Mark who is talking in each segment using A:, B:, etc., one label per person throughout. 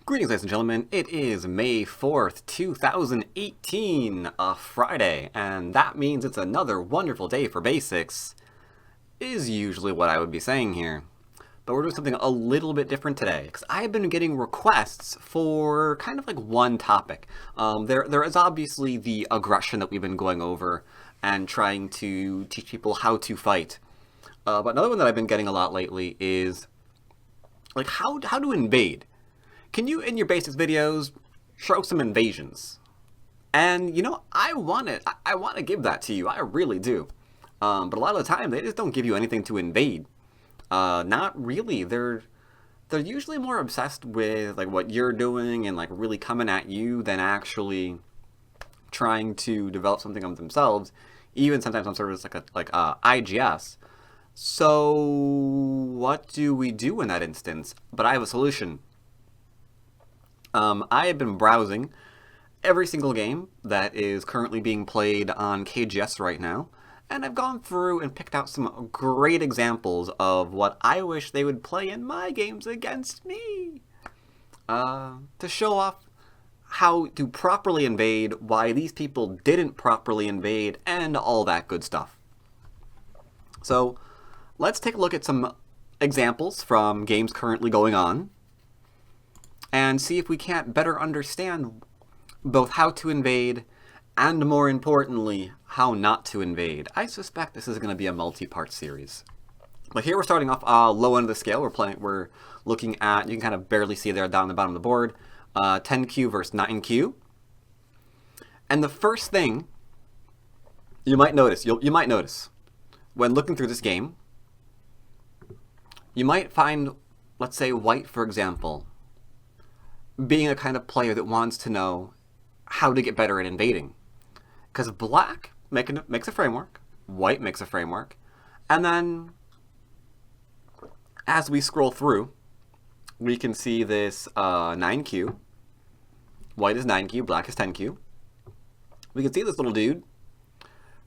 A: Greetings, ladies and gentlemen. It is May 4th, 2018, a Friday, and that means it's another wonderful day for basics, is usually what I would be saying here. But we're doing something a little bit different today, because I have been getting requests for kind of like one topic. There is obviously the aggression that we've been going over and trying to teach people how to fight. But another one that I've been getting a lot lately is like how to invade. Can you, in your basics videos, show some invasions? And, you know, I want to give that to you. I really do. But a lot of the time, they just don't give you anything to invade. Not really. They're usually more obsessed with, like, what you're doing and, like, really coming at you than actually trying to develop something of themselves. Even sometimes on servers like IGS. So, what do we do in that instance? But I have a solution. I have been browsing every single game that is currently being played on KGS right now, and I've gone through and picked out some great examples of what I wish they would play in my games against me, to show off how to properly invade, why these people didn't properly invade, and all that good stuff. So, let's take a look at some examples from games currently going on, and see if we can't better understand both how to invade and, more importantly, how not to invade. I suspect this is going to be a multi-part series. But here we're starting off low end of the scale. We're looking at, you can kind of barely see there down the bottom of the board, 10Q versus 9Q. And the first thing you might notice, you might notice when looking through this game, you might find, let's say, white, for example, being a kind of player that wants to know how to get better at invading. Because black makes a framework, white makes a framework, and then as we scroll through, we can see this 9Q. White is 9Q, black is 10Q. We can see this little dude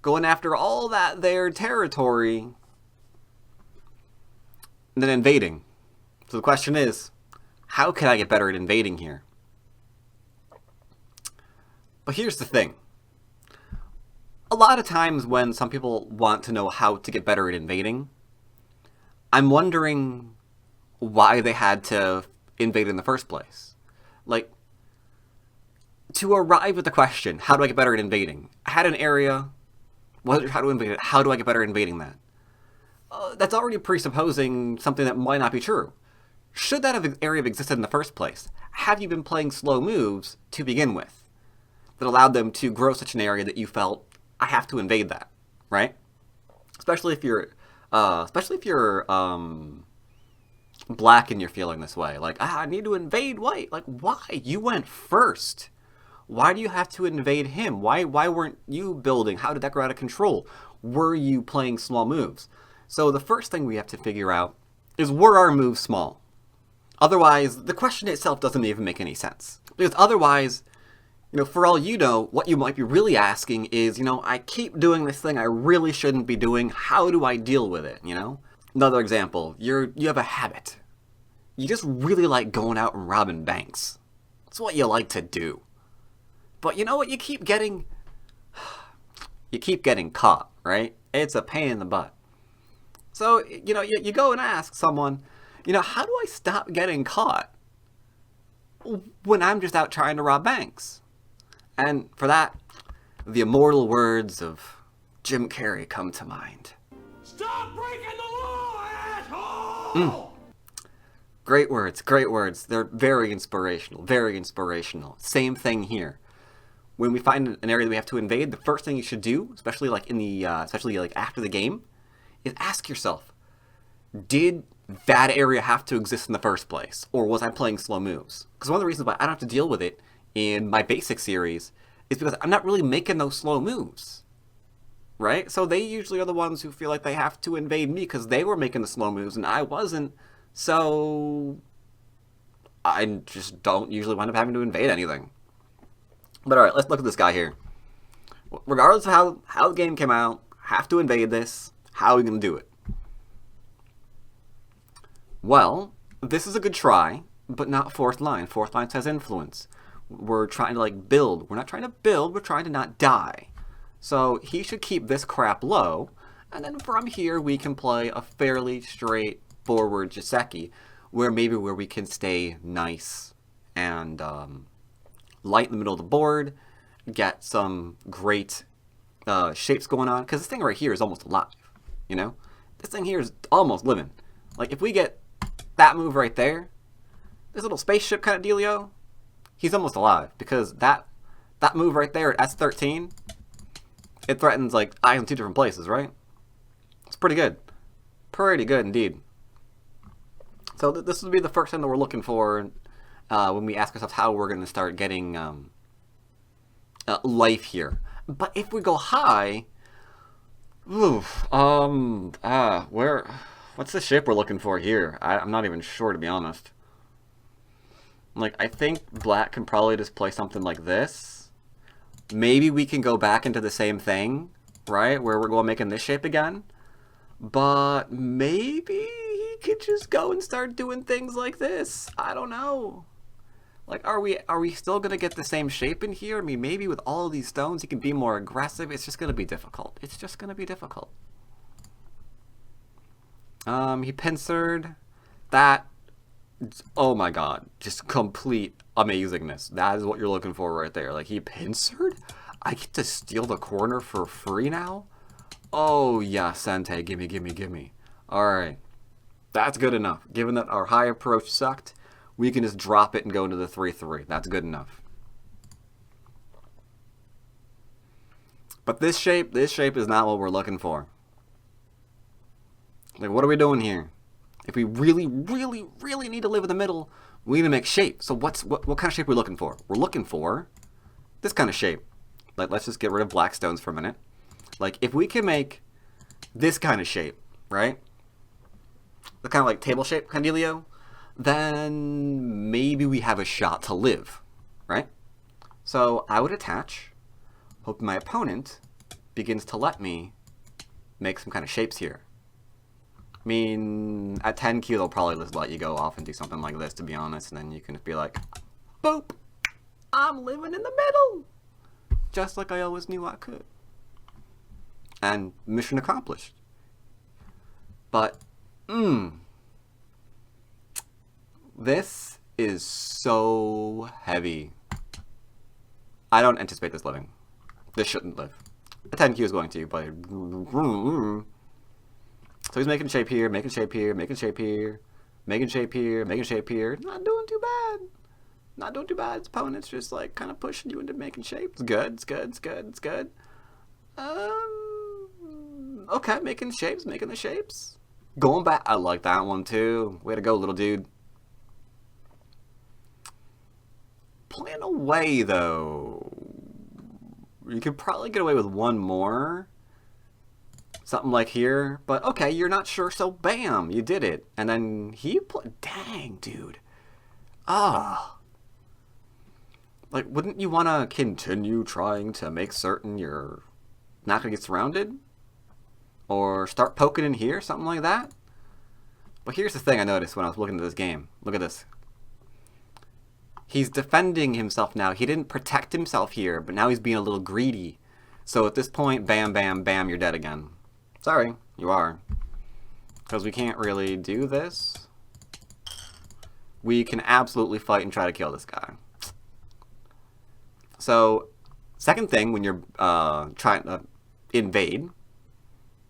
A: going after all that their territory and then invading. So the question is, how can I get better at invading here? But here's the thing. A lot of times when some people want to know how to get better at invading, I'm wondering why they had to invade in the first place. Like, to arrive at the question, how do I get better at invading? I had an area, how to invade it, how do I get better at invading that? That's already presupposing something that might not be true. Should that area have existed in the first place? Have you been playing slow moves to begin with that allowed them to grow such an area that you felt, I have to invade that, right? Especially if you're black and you're feeling this way. Like, I need to invade white. Like, why? You went first. Why do you have to invade him? Why weren't you building? How did that go out of control? Were you playing small moves? So the first thing we have to figure out is, were our moves small? Otherwise, the question itself doesn't even make any sense. Because otherwise, you know, for all you know, what you might be really asking is, you know, I keep doing this thing I really shouldn't be doing. How do I deal with it, you know? Another example, you have a habit. You just really like going out and robbing banks. It's what you like to do. But you know what? You keep getting caught, right? It's a pain in the butt. So, you know, you go and ask someone, you know, how do I stop getting caught when I'm just out trying to rob banks? And for that, the immortal words of Jim Carrey come to mind.
B: Stop breaking the law, asshole!
A: Great words, great words. They're very inspirational, very inspirational. Same thing here. When we find an area that we have to invade, the first thing you should do, especially like in the, especially like after the game, is ask yourself, did that area have to exist in the first place? Or was I playing slow moves? Because one of the reasons why I don't have to deal with it in my basic series is because I'm not really making those slow moves. Right? So they usually are the ones who feel like they have to invade me because they were making the slow moves and I wasn't. So I just don't usually wind up having to invade anything. But alright, let's look at this guy here. Regardless of how the game came out, have to invade this. How are we going to do it? Well, this is a good try. but not fourth line. Fourth line says influence. We're trying to, like, build. We're not trying to build, we're trying to not die. So he should keep this crap low, and then from here we can play a fairly straightforward Joseki, where we can stay nice and light in the middle of the board, get some great shapes going on, because this thing right here is almost alive, you know? This thing here is almost living. Like, if we get that move right there, this little spaceship kind of dealio, he's almost alive, because that move right there at S13, it threatens, like, eyes in two different places, right? It's pretty good. Pretty good indeed. So this would be the first thing that we're looking for when we ask ourselves how we're going to start getting life here. But if we go high, what's the shape we're looking for here? I'm not even sure, to be honest. Like, I think black can probably just play something like this. Maybe we can go back into the same thing, right? Where we're going making this shape again. But maybe he could just go and start doing things like this. I don't know. Like, are we still going to get the same shape in here? I mean, maybe with all of these stones he can be more aggressive. It's just going to be difficult. It's just going to be difficult. He pincered. That, oh my god, just complete amazingness. That is what you're looking for right there. Like, he pincered? I get to steal the corner for free now? Oh yeah, Sente, gimme, gimme, gimme. Alright. That's good enough. Given that our high approach sucked, we can just drop it and go into the 3-3. That's good enough. But this shape is not what we're looking for. Like, what are we doing here? If we really, really, really need to live in the middle, we need to make shape. So what kind of shape are we looking for? We're looking for this kind of shape. Like, let's just get rid of black stones for a minute. Like, if we can make this kind of shape, right? The kind of like table shape kind of dealio, then maybe we have a shot to live, right? So I would attach, hoping my opponent begins to let me make some kind of shapes here. I mean, at 10Q, they'll probably just let you go off and do something like this, to be honest, and then you can just be like, boop, I'm living in the middle, just like I always knew I could. And mission accomplished. But, this is so heavy. I don't anticipate this living. This shouldn't live. A 10Q is going to, but... So he's making shape here, making shape here, making shape here, making shape here, making shape here. Not doing too bad. Not doing too bad. His opponent's just like kind of pushing you into making shape. It's good, it's good, it's good, it's good. Okay, making shapes, making the shapes. Going back, I like that one too. Way to go, little dude. Playing away though. You could probably get away with one more. Something like here. But okay, you're not sure, so bam, you did it. And then he dang, dude. Ah. Like, wouldn't you want to continue trying to make certain you're not going to get surrounded? Or start poking in here, something like that? But here's the thing I noticed when I was looking at this game. Look at this. He's defending himself now. He didn't protect himself here, but now he's being a little greedy. So at this point, bam, bam, bam, you're dead again. Sorry, you are. Because we can't really do this. We can absolutely fight and try to kill this guy. So, second thing, when you're trying to invade,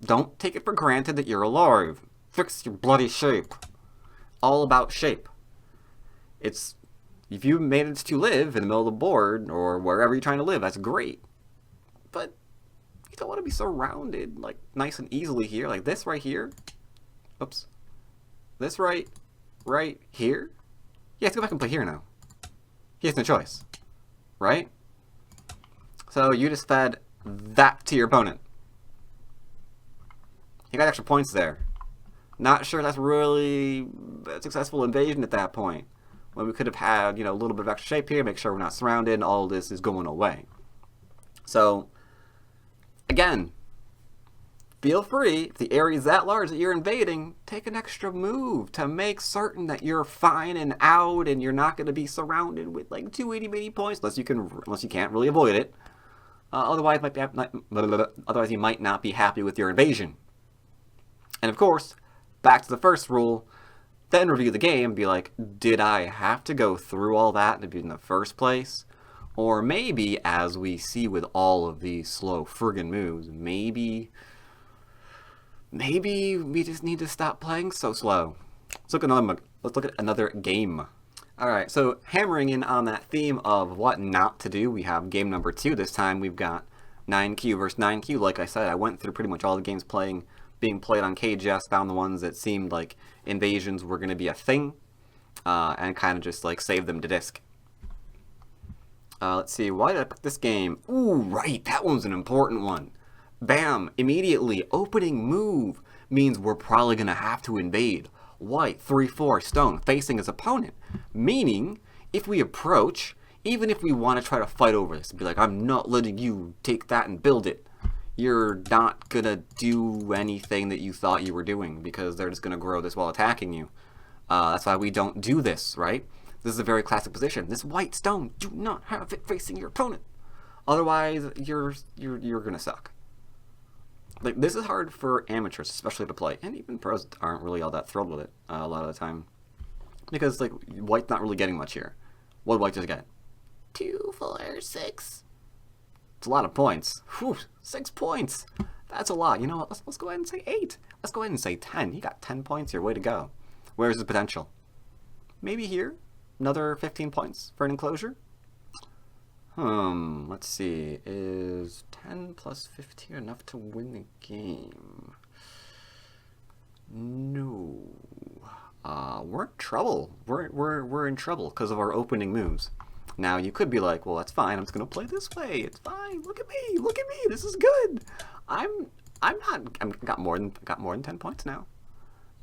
A: don't take it for granted that you're alive. Fix your bloody shape. All about shape. It's, if you manage to live in the middle of the board, or wherever you're trying to live, that's great. But you don't want to be surrounded, like, nice and easily here. Like this right here. Oops. This right here. Yeah, let's go back and play here now. He has no choice. Right? So you just fed that to your opponent. You got extra points there. Not sure that's really a successful invasion at that point. When we could have had, you know, a little bit of extra shape here, make sure we're not surrounded, and all of this is going away. So, again, feel free, if the area is that large that you're invading, take an extra move to make certain that you're fine and out and you're not going to be surrounded with like 280 points unless you can't really avoid it. Otherwise you might not be happy with your invasion. And of course, back to the first rule, then review the game and be like, did I have to go through all that to be in the first place? Or maybe, as we see with all of these slow friggin' moves, maybe we just need to stop playing so slow. Let's look at another game. Alright, so hammering in on that theme of what not to do, we have game number 2. This time we've got 9Q versus 9Q. Like I said, I went through pretty much all the games being played on KGS, found the ones that seemed like invasions were going to be a thing, and kind of just like save them to disk. Let's see, why did I pick this game? Ooh, right, that one's an important one. Bam, immediately, opening move means we're probably going to have to invade. White, 3/4 stone, facing his opponent. Meaning, if we approach, even if we want to try to fight over this, be like, I'm not letting you take that and build it, you're not going to do anything that you thought you were doing, because they're just going to grow this while attacking you. That's why we don't do this, right? This is a very classic position. This white stone, do not have it facing your opponent. Otherwise, you're gonna suck. Like, this is hard for amateurs, especially to play, and even pros aren't really all that thrilled with it a lot of the time, because like white's not really getting much here. What white does it get? 2, 4, 6. It's a lot of points. Whew, 6 points. That's a lot. You know what? Let's go ahead and say 8. Let's go ahead and say 10. He got 10 points here. Way to go. Where's the potential? Maybe here. Another 15 points for an enclosure? Let's see. Is 10 plus 15 enough to win the game? No. We're in trouble. We're in trouble because of our opening moves. Now, you could be like, well, that's fine. I'm just going to play this way. It's fine. Look at me. Look at me. This is good. I've got more than 10 points now.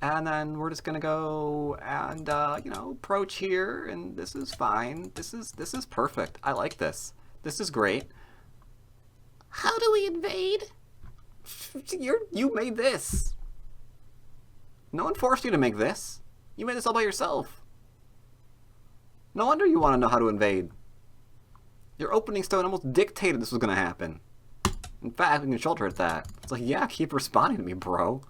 A: And then we're just gonna go and approach here, and this is fine. This is perfect. I like this. This is great. How do we invade? You made this. No one forced you to make this. You made this all by yourself. No wonder you want to know how to invade. Your opening stone almost dictated this was gonna happen. In fact, we can shoulder at that. It's like, yeah, keep responding to me, bro.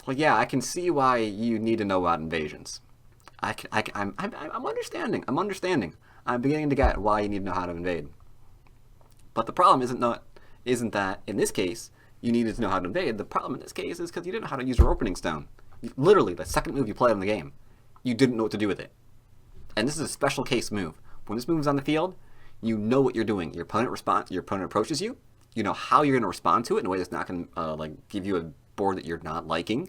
A: Well, yeah, I can see why you need to know about invasions. I'm understanding. I'm beginning to get why you need to know how to invade. But the problem isn't that in this case you needed to know how to invade. The problem in this case is because you didn't know how to use your opening stone. Literally, the second move you played in the game, you didn't know what to do with it. And this is a special case move. When this move is on the field, you know what you're doing. Your opponent approaches you. You know how you're going to respond to it in a way that's not going to give you a board that you're not liking,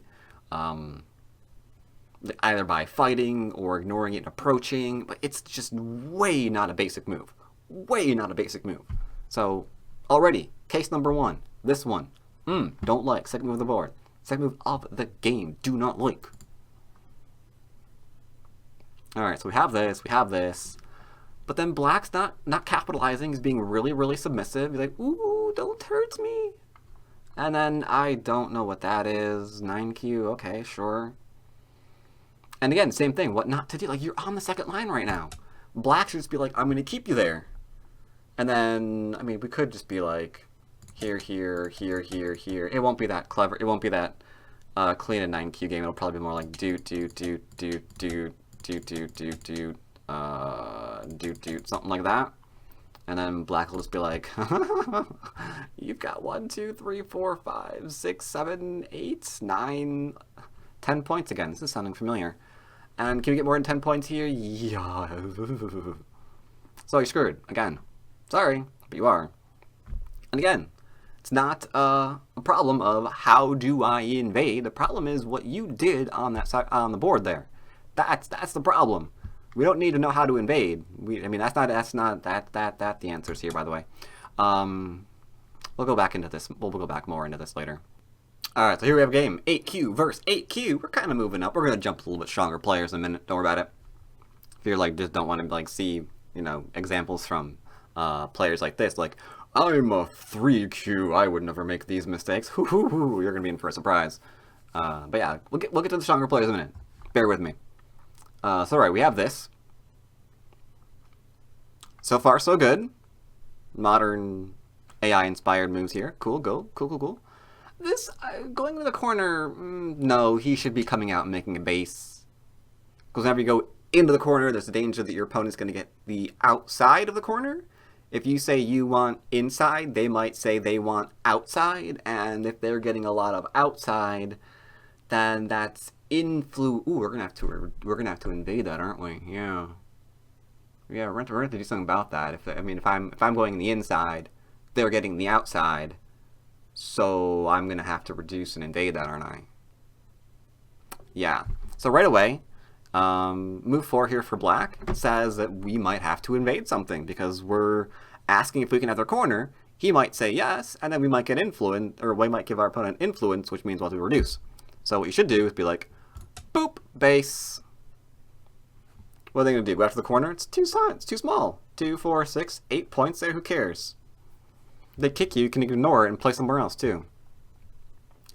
A: either by fighting or ignoring it and approaching, but it's just way not a basic move. So already, case number 1, this one, don't like. Second move of the board. Second move of the game, do not like. Alright, so we have this, but then black's not capitalizing, he's being really, really submissive. He's like, ooh, don't hurt me. And then I don't know what that is. 9Q, okay, sure. And again, same thing, what not to do. Like, you're on the second line right now. Black should just be like, I'm going to keep you there. And then, I mean, we could just be like, here. It won't be that clever. It won't be that clean a 9Q game. It'll probably be more like something like that. And then black will just be like, you've got 1, 2, 3, 4, 5, 6, 7, 8, 9, 10 points again. This is sounding familiar. And can we get more than 10 points here? Yeah. So you're screwed. Again. Sorry, but you are. And again, it's not a problem of how do I invade. The problem is what you did on that side, on the board there. That's the problem. We don't need to know how to invade. I mean, that's not the answers here, by the way. We'll go back into this. We'll go back more into this later. All right, so here we have a game. 8Q versus 8Q. We're kind of moving up. We're gonna jump a little bit stronger players in a minute. Don't worry about it. If you're like just don't want to like see examples from players like this, like I'm a 3Q. I would never make these mistakes. Hoo hoo hoo. You're gonna be in for a surprise. But yeah, we'll get to the stronger players in a minute. Bear with me. So alright, we have this. So far, so good. Modern AI-inspired moves here. Cool, cool. This, going to the corner, no, he should be coming out and making a base. Because whenever you go into the corner, there's a danger that your opponent's going to get the outside of the corner. If you say you want inside, they might say they want outside. And if they're getting a lot of outside, then that's Ooh, we're gonna have to invade that, aren't we? Yeah, we're gonna have to do something about that. If I'm going in the inside, they're getting the outside, so I'm gonna have to reduce and invade that, aren't I? Yeah. So right away, move 4 here for black says that we might have to invade something because we're asking if we can have their corner. He might say yes, and then we might get influence, or we might give our opponent influence, which means we'll have to reduce. So what you should do is be like, boop, base. What are they going to do? Go after the corner? It's too small. 2, 4, 6, 8 points there. Who cares? They kick you can ignore it and play somewhere else too.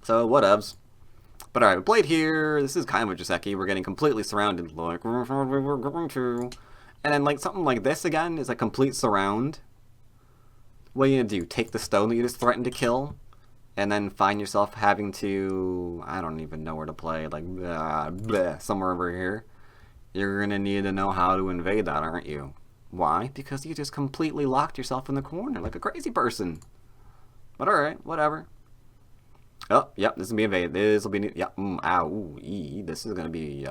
A: So whatevs. But alright, we played here. This is kind of a Joseki. We're getting completely surrounded. Like, we're going to. And then like something like this again is a complete surround. What are you going to do? Take the stone that you just threatened to kill? And then find yourself having to, I don't even know where to play, like, somewhere over here. You're going to need to know how to invade that, aren't you? Why? Because you just completely locked yourself in the corner like a crazy person. But alright, whatever. Oh, yep, this will be invaded. This will be, yep, ow, ooh, this is going to be,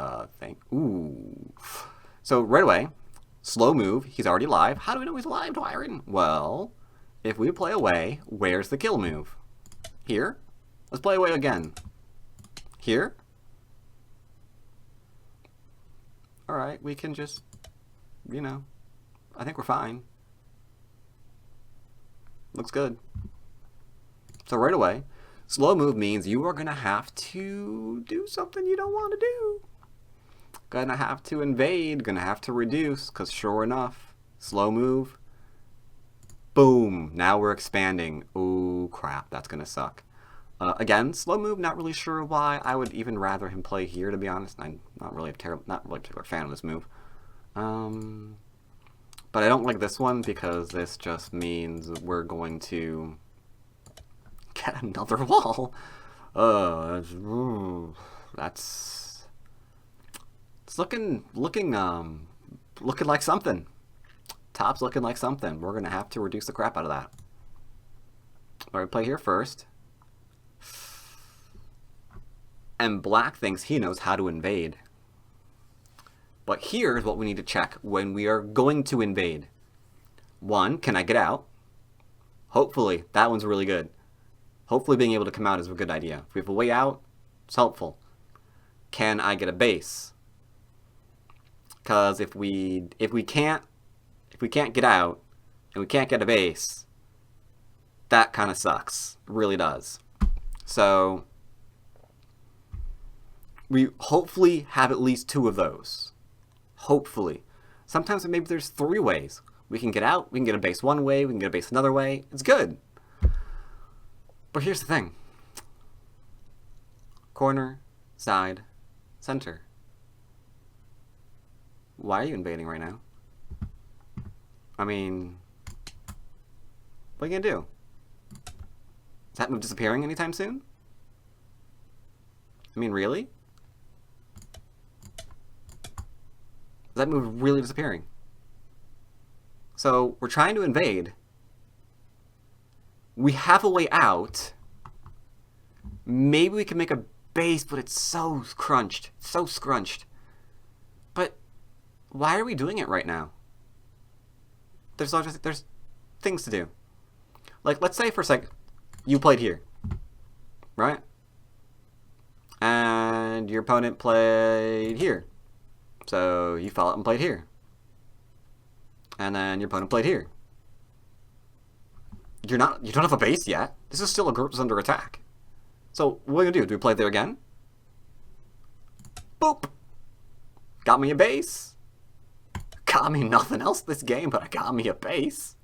A: ooh. So, right away, slow move, he's already alive. How do we know he's alive, dwyrin? Well, if we play away, where's the kill move? Here. Let's play away again. Here. Alright, we can just, I think we're fine. Looks good. So right away, slow move means you are going to have to do something you don't want to do. Gonna have to invade, gonna have to reduce, because sure enough, slow move. Boom, now we're expanding. Ooh, crap, that's gonna suck. Again, slow move, not really sure why. I would even rather him play here, to be honest. I'm not really a particular fan of this move. But I don't like this one because this just means we're going to get another wall. That's it's looking like something. Top's looking like something. We're gonna have to reduce the crap out of that. Alright, play here first. And black thinks he knows how to invade. But here's what we need to check when we are going to invade. 1, can I get out? Hopefully, that one's really good. Hopefully being able to come out is a good idea. If we have a way out, it's helpful. Can I get a base? Because if we can't get out and we can't get a base, that kind of sucks. It really does. So we hopefully have at least 2 of those. Hopefully. Sometimes maybe there's 3 ways. We can get out, we can get a base one way, we can get a base another way. It's good. But here's the thing. Corner, side, center. Why are you invading right now? I mean, what are you gonna do? Is that move disappearing anytime soon? I mean, really? Is that move really disappearing? So, we're trying to invade. We have a way out. Maybe we can make a base, but it's so crunched. So scrunched. But why are we doing it right now? There's things to do. Like, let's say for a second, you played here. Right? And your opponent played here. So you followed and played here. And then your opponent played here. You don't have a base yet. This is still a group that's under attack. So what are we gonna do? Do we play there again? Boop! Got me a base. Got me nothing else this game, but I got me a base.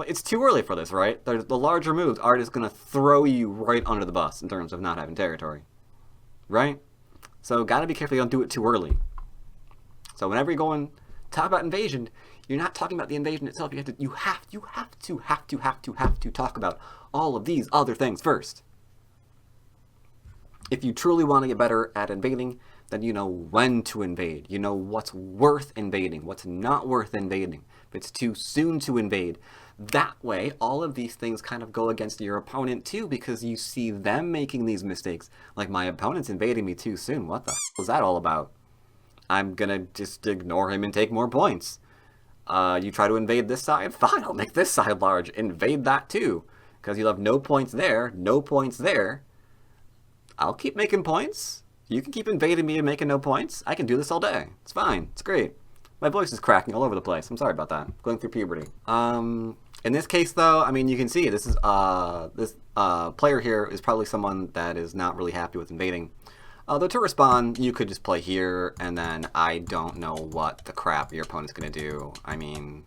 A: It's too early for this, right? The larger moves are just going to throw you right under the bus in terms of not having territory. Right? So gotta be careful you don't do it too early. So whenever you're going to talk about invasion, you're not talking about the invasion itself. You have to talk about all of these other things first. If you truly want to get better at invading, then you know when to invade. You know what's worth invading, what's not worth invading. If it's too soon to invade, that way all of these things kind of go against your opponent too, because you see them making these mistakes. Like, my opponent's invading me too soon. What the hell is that all about? I'm gonna just ignore him and take more points. You try to invade this side? Fine, I'll make this side large. Invade that too. Because you'll have no points there, no points there. I'll keep making points. You can keep invading me and making no points. I can do this all day. It's fine. It's great. My voice is cracking all over the place. I'm sorry about that. I'm going through puberty. In this case, though, I mean, you can see this is this player here is probably someone that is not really happy with invading. Though to respond, you could just play here, and then I don't know what the crap your opponent's going to do. I mean,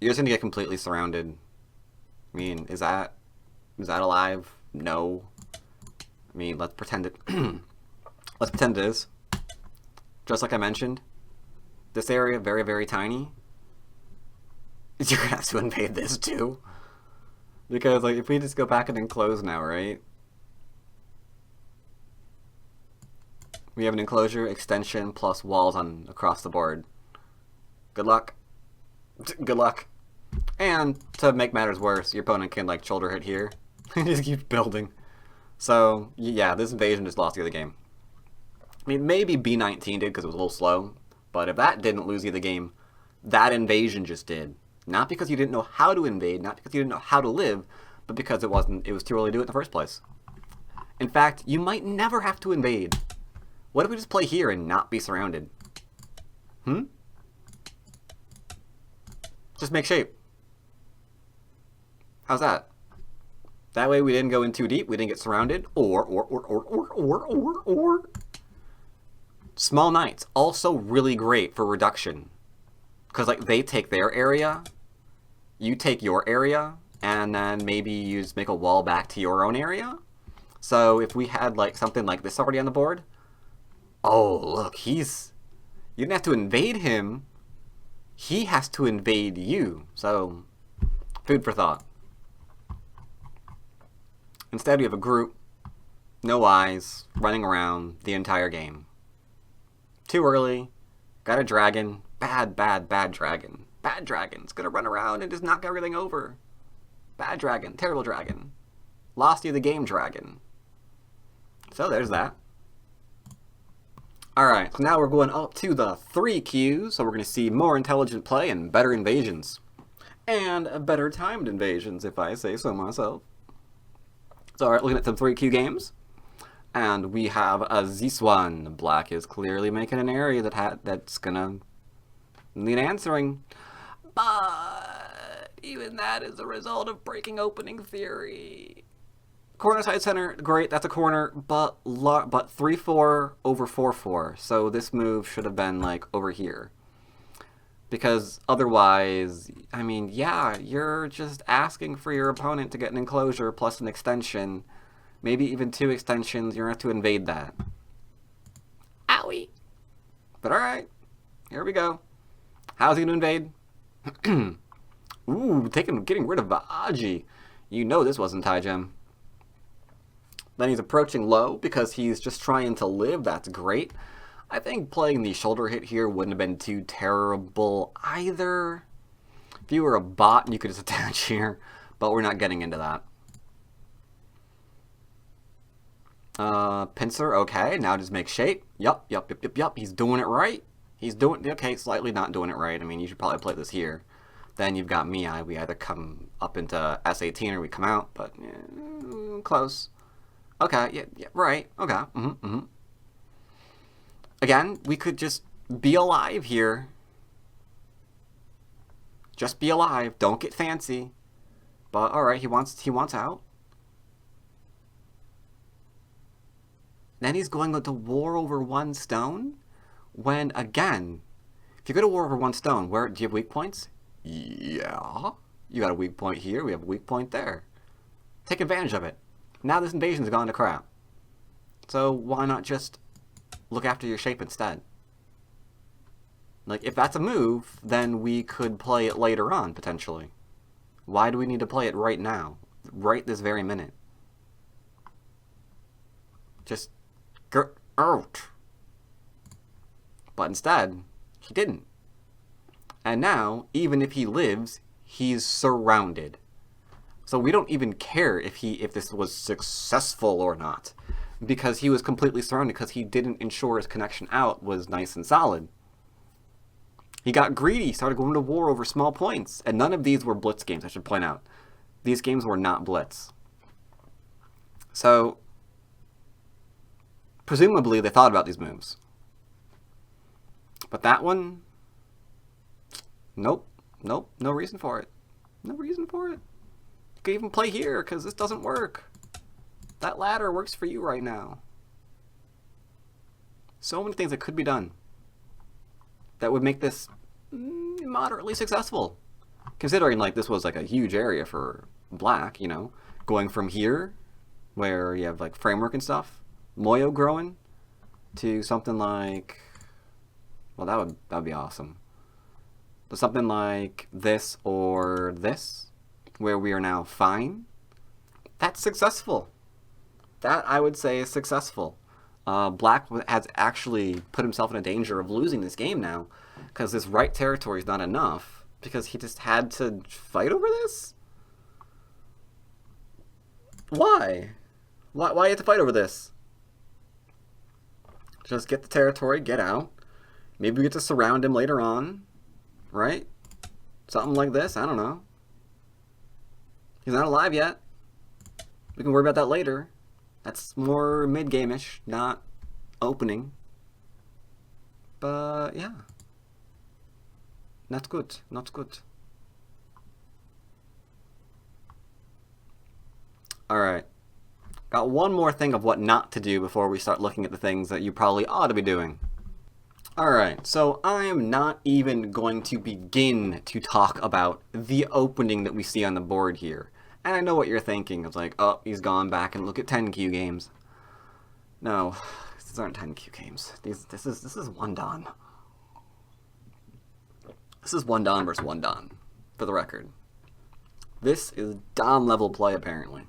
A: you're just going to get completely surrounded. I mean, is that alive? No. I mean, let's pretend it. Let's pretend it is. Just like I mentioned, this area very, very tiny. You're gonna have to invade this too, because like if we just go back and enclose now, right? We have an enclosure, extension, plus walls on across the board. Good luck. Good luck. And to make matters worse, your opponent can like shoulder hit here and just keep building. So yeah, this invasion just lost you the game. I mean, maybe B19 did because it was a little slow, but if that didn't lose you the game, that invasion just did. Not because you didn't know how to invade, not because you didn't know how to live, but because it was too early to do it in the first place. In fact, you might never have to invade. What if we just play here and not be surrounded? Just make shape. How's that? That way we didn't go in too deep, we didn't get surrounded, or. Small knights, also really great for reduction. Because, like, they take their area, you take your area, and then maybe you just make a wall back to your own area. So if we had, like, something like this already on the board, oh, look, you didn't have to invade him, he has to invade you. So, food for thought. Instead, we have a group, no eyes, running around the entire game. Too early, got a dragon. Bad dragon. Bad dragon. It's gonna run around and just knock everything over. Bad dragon. Terrible dragon. Lost you the game, dragon. So there's that. Alright, so now we're going up to the 3 queues, so we're gonna see more intelligent play and better invasions. And better timed invasions, if I say so myself. So alright, looking at some 3Q games. And we have this one. Black is clearly making an area that's gonna need answering, but even that is a result of breaking opening theory. Corner side center, great, that's a corner, but 3-4 over 4-4, so this move should have been like over here. Because otherwise, I mean, yeah, you're just asking for your opponent to get an enclosure plus an extension, maybe even 2 extensions. You're going to have to invade that. Owie! But alright, here we go. How's he gonna invade? Ooh, getting rid of Baaji. You know this wasn't Tai Gem. Then he's approaching low because he's just trying to live. That's great. I think playing the shoulder hit here wouldn't have been too terrible either. If you were a bot, you could just attach here, but we're not getting into that. Pincer, okay, now just make shape. Yup, he's doing it right. He's doing, okay, slightly not doing it right. I mean, you should probably play this here. Then you've got me. We either come up into S18 or we come out, but close. Okay, yeah, right. Okay, Again, we could just be alive here. Just be alive. Don't get fancy. But all right, he wants out. Then he's going to war over 1 stone. When, again, if you go to war over 1 stone, do you have weak points? Yeah. You got a weak point here, we have a weak point there. Take advantage of it. Now this invasion's gone to crap. So why not just look after your shape instead? Like, if that's a move, then we could play it later on, potentially. Why do we need to play it right now? Right this very minute? Just get out. But instead, he didn't. And now, even if he lives, he's surrounded. So we don't even care if this was successful or not, because he was completely surrounded, because he didn't ensure his connection out was nice and solid. He got greedy, started going to war over small points, and none of these were blitz games, I should point out. These games were not blitz. So, presumably they thought about these moves. But that one, nope, no reason for it. No reason for it. You could even play here, because this doesn't work. That ladder works for you right now. So many things that could be done that would make this moderately successful. Considering, like, this was, like, a huge area for black, you know. Going from here, where you have, like, framework and stuff, Moyo growing, to something like, well, that would be awesome. To something like this or this, where we are now fine. That's successful. That, I would say, is successful. Black has actually put himself in a danger of losing this game now, because this right territory is not enough, because he just had to fight over this? Why? Why you have to fight over this? Just get the territory, get out. Maybe we get to surround him later on, right? Something like this, I don't know. He's not alive yet. We can worry about that later. That's more mid-game-ish, not opening. But, yeah. Not good, not good. Alright. Got one more thing of what not to do before we start looking at the things that you probably ought to be doing. Alright, so I am not even going to begin to talk about the opening that we see on the board here. And I know what you're thinking. It's like, oh, he's gone back and look at 10Q games. No, these aren't 10Q games. This is one Don. This is one Don versus one Don, for the record. This is Don level play, apparently.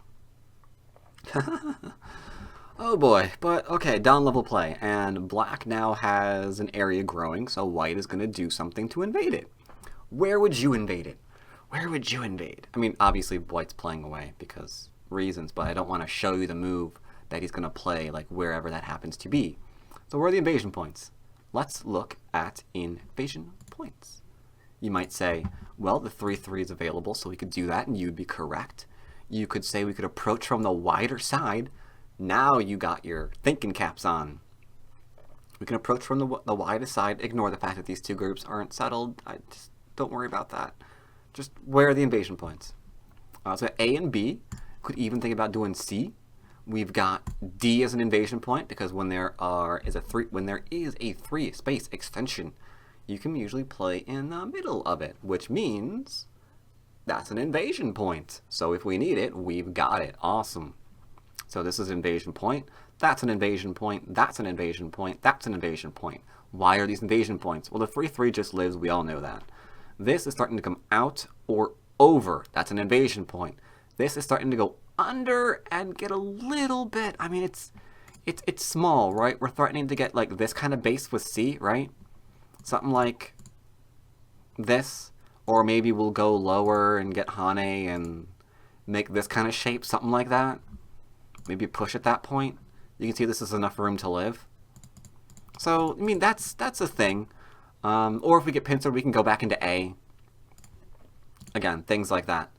A: Oh boy, but okay, Don level play, and black now has an area growing, so white is going to do something to invade it. Where would you invade it? Where would you invade? I mean, obviously white's playing away because reasons, but I don't want to show you the move that he's going to play, like wherever that happens to be. So where are the invasion points? Let's look at invasion points. You might say, well, the 3/3 is available, so we could do that, and you'd be correct. You could say we could approach from the wider side. Now you got your thinking caps on. We can approach from the widest side. Ignore the fact that these two groups aren't settled. Just don't worry about that. Just where are the invasion points? So A and B. Could even think about doing C. We've got D as an invasion point because when there is a 3 space extension, you can usually play in the middle of it, which means that's an invasion point. So if we need it, we've got it. Awesome. So this is an invasion point. That's an invasion point. That's an invasion point. That's an invasion point. Why are these invasion points? Well, the 3/3 just lives. We all know that. This is starting to come out or over. That's an invasion point. This is starting to go under and get a little bit. I mean, it's small, right? We're threatening to get like this kind of base with C, right? Something like this, or maybe we'll go lower and get Hane and make this kind of shape, something like that. Maybe push at that point. You can see this is enough room to live. So, I mean, that's a thing. Or if we get pincered, we can go back into A. Again, things like that.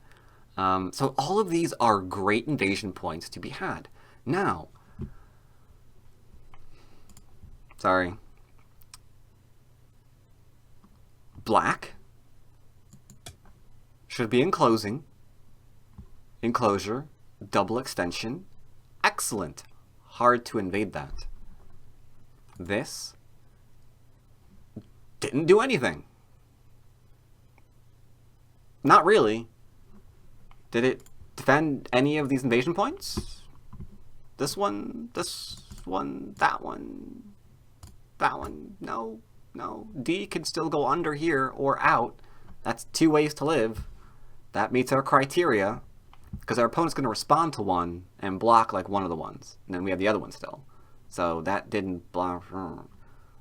A: So all of these are great invasion points to be had. Now, sorry. Black should be enclosure, double extension, excellent. Hard to invade that. This didn't do anything. Not really. Did it defend any of these invasion points? This one, that one, that one. No, no. D can still go under here or out. That's 2 ways to live. That meets our criteria. Because our opponent's going to respond to one and block like one of the ones. And then we have the other one still. So that didn't block.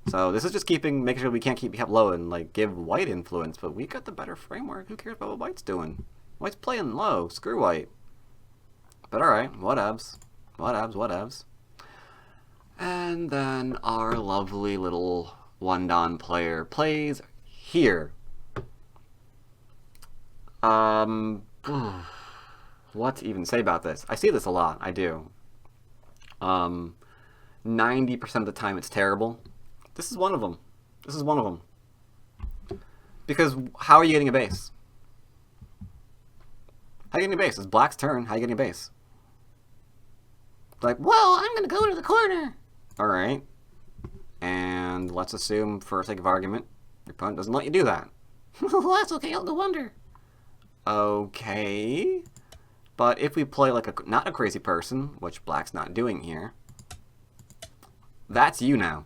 A: So this is just making sure we can't keep low and like give white influence. But we got the better framework. Who cares about what white's doing? White's playing low. Screw white. But alright, whatevs. Whatevs. And then our lovely little one-don player plays here. What to even say about this? I see this a lot. I do. 90% of the time it's terrible. This is one of them. Because how are you getting a base? How are you getting a base? It's black's turn. How are you getting a base? Like, well, I'm going to go to the corner. Alright. And let's assume, for sake of argument, your opponent doesn't let you do that. Well, that's okay. I'll go under. Okay. But if we play like not a crazy person, which black's not doing here, that's you now.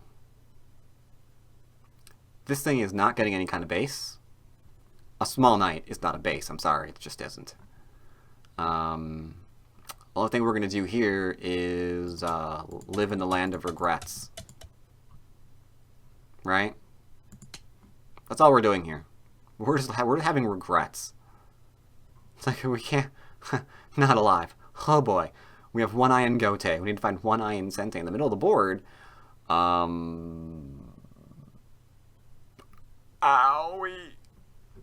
A: This thing is not getting any kind of base. A small knight is not a base, I'm sorry, it just isn't. Only thing we're going to do here is live in the land of regrets. Right? That's all we're doing here. We're having regrets. It's like we can't... Not alive. Oh boy. We have one Iron Gote. We need to find one Iron Sente in the middle of the board. Owie.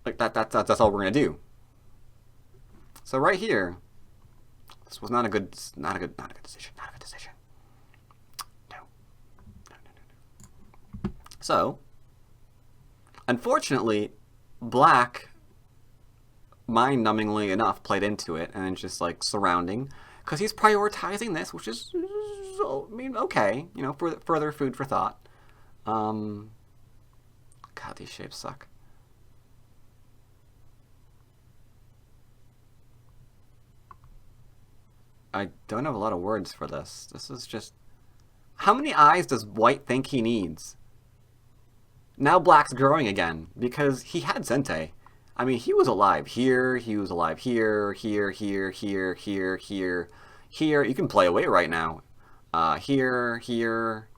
A: Like that's all we're gonna do. So right here, this was not a good decision. Not a good decision. No. So, unfortunately, black, mind-numbingly enough, played into it and just like surrounding, because he's prioritizing this, which is, I mean, okay, you know, for further food for thought. God, these shapes suck. I don't have a lot of words for this. This is just... How many eyes does white think he needs? Now black's growing again, because he had Sente. I mean, he was alive here, he was alive here, here. You can play away right now. Here.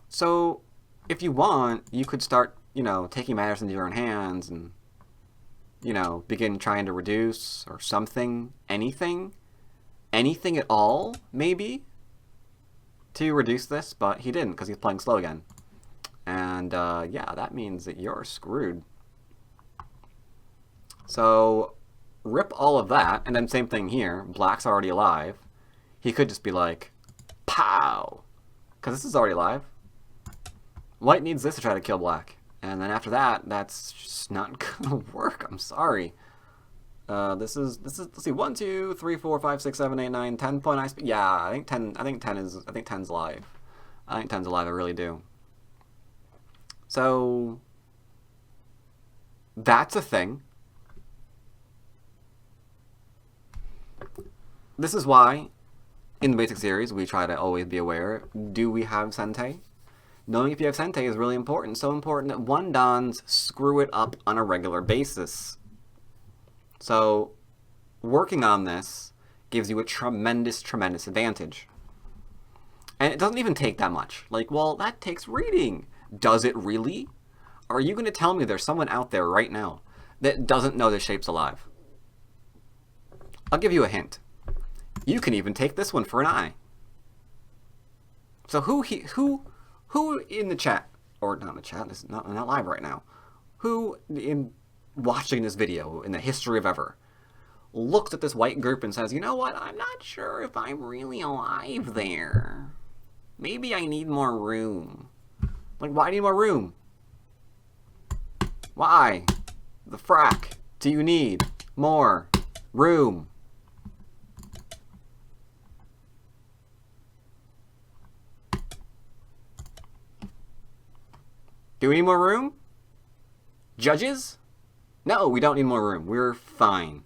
A: So, if you want, you could start, you know, taking matters into your own hands and, you know, begin trying to reduce or something, anything at all, maybe, to reduce this, but he didn't because he's playing slow again. And, yeah, that means that you're screwed. So, rip all of that, and then same thing here. Black's already alive. He could just be like, pow! Because this is already alive. White needs this to try to kill black. And then after that, that's just not gonna work. I'm sorry. This is, let's see, 1, 2, 3, 4, 5, 6, 7, 8, 9, 10 point I speed. Yeah, I think 10's alive. I think 10's alive, I really do. So, that's a thing. This is why, in the basic series, we try to always be aware, do we have Sente? Knowing if you have Sente is really important. So important that one-dons screw it up on a regular basis. So, working on this gives you a tremendous, tremendous advantage. And it doesn't even take that much. Like, well, that takes reading. Does it really? Are you going to tell me there's someone out there right now that doesn't know this shape's alive? I'll give you a hint. You can even take this one for an eye. So who in the chat, or not in the chat, this is not live right now, who in watching this video in the history of ever looks at this white group and says, you know what, I'm not sure if I'm really alive there. Maybe I need more room. Like, why do you need more room? Why the frack do you need more room? Do we need more room? Judges? No, we don't need more room. We're fine.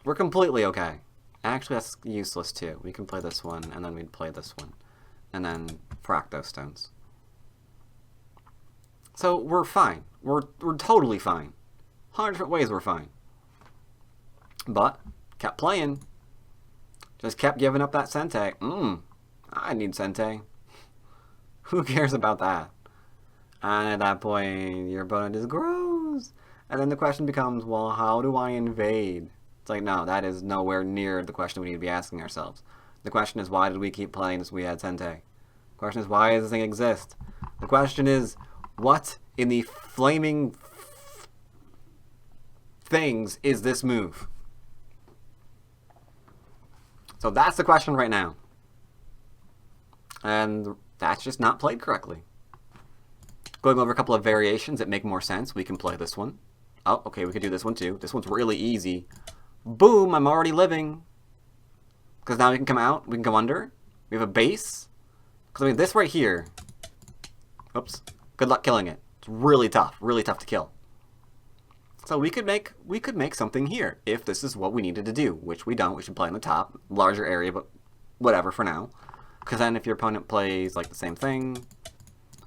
A: We're completely okay. Actually, that's useless too. We can play this one, and then we'd play this one. And then frack those stones. So we're fine. We're totally fine. 100 different ways we're fine. But, kept playing. Just kept giving up that Sente. I need Sente. Who cares about that? And at that point, your opponent just grows. And then the question becomes, well, how do I invade? It's like, no, that is nowhere near the question we need to be asking ourselves. The question is, why did we keep playing this we had Sente? The question is, why does this thing exist? The question is, what in the flaming things is this move? So that's the question right now. And that's just not played correctly. Going over a couple of variations that make more sense, we can play this one. Oh, okay, we could do this one too. This one's really easy. Boom, I'm already living. Because now we can come out, we can go under. We have a base. Because I mean, this right here. Oops. Good luck killing it. It's really tough to kill. So we could make something here if this is what we needed to do, which we don't. We should play on the top, larger area, but whatever for now. Because then if your opponent plays like the same thing,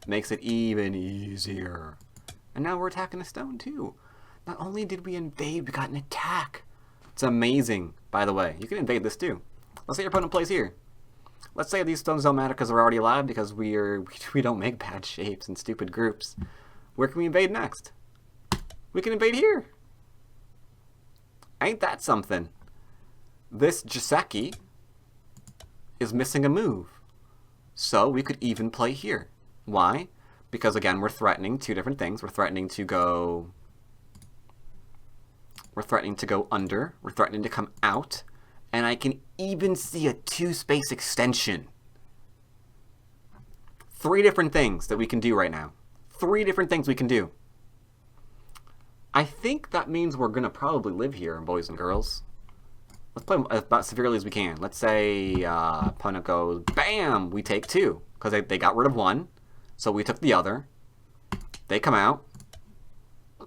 A: it makes it even easier. And now we're attacking the stone too. Not only did we invade, we got an attack. It's amazing, by the way. You can invade this too. Let's say your opponent plays here. Let's say these stones don't matter because they're already alive because we don't make bad shapes and stupid groups. Where can we invade next? We can invade here. Ain't that something? This Joseki is missing a move. So we could even play here. Why? Because again, we're threatening two different things. We're threatening to go under. We're threatening to come out. And I can even see a 2-space extension. 3 different things that we can do right now. 3 different things we can do. I think that means we're going to probably live here, boys and girls. Let's play about severely as we can. Let's say opponent goes, bam, we take 2. Because they got rid of 1. So we took the other. They come out.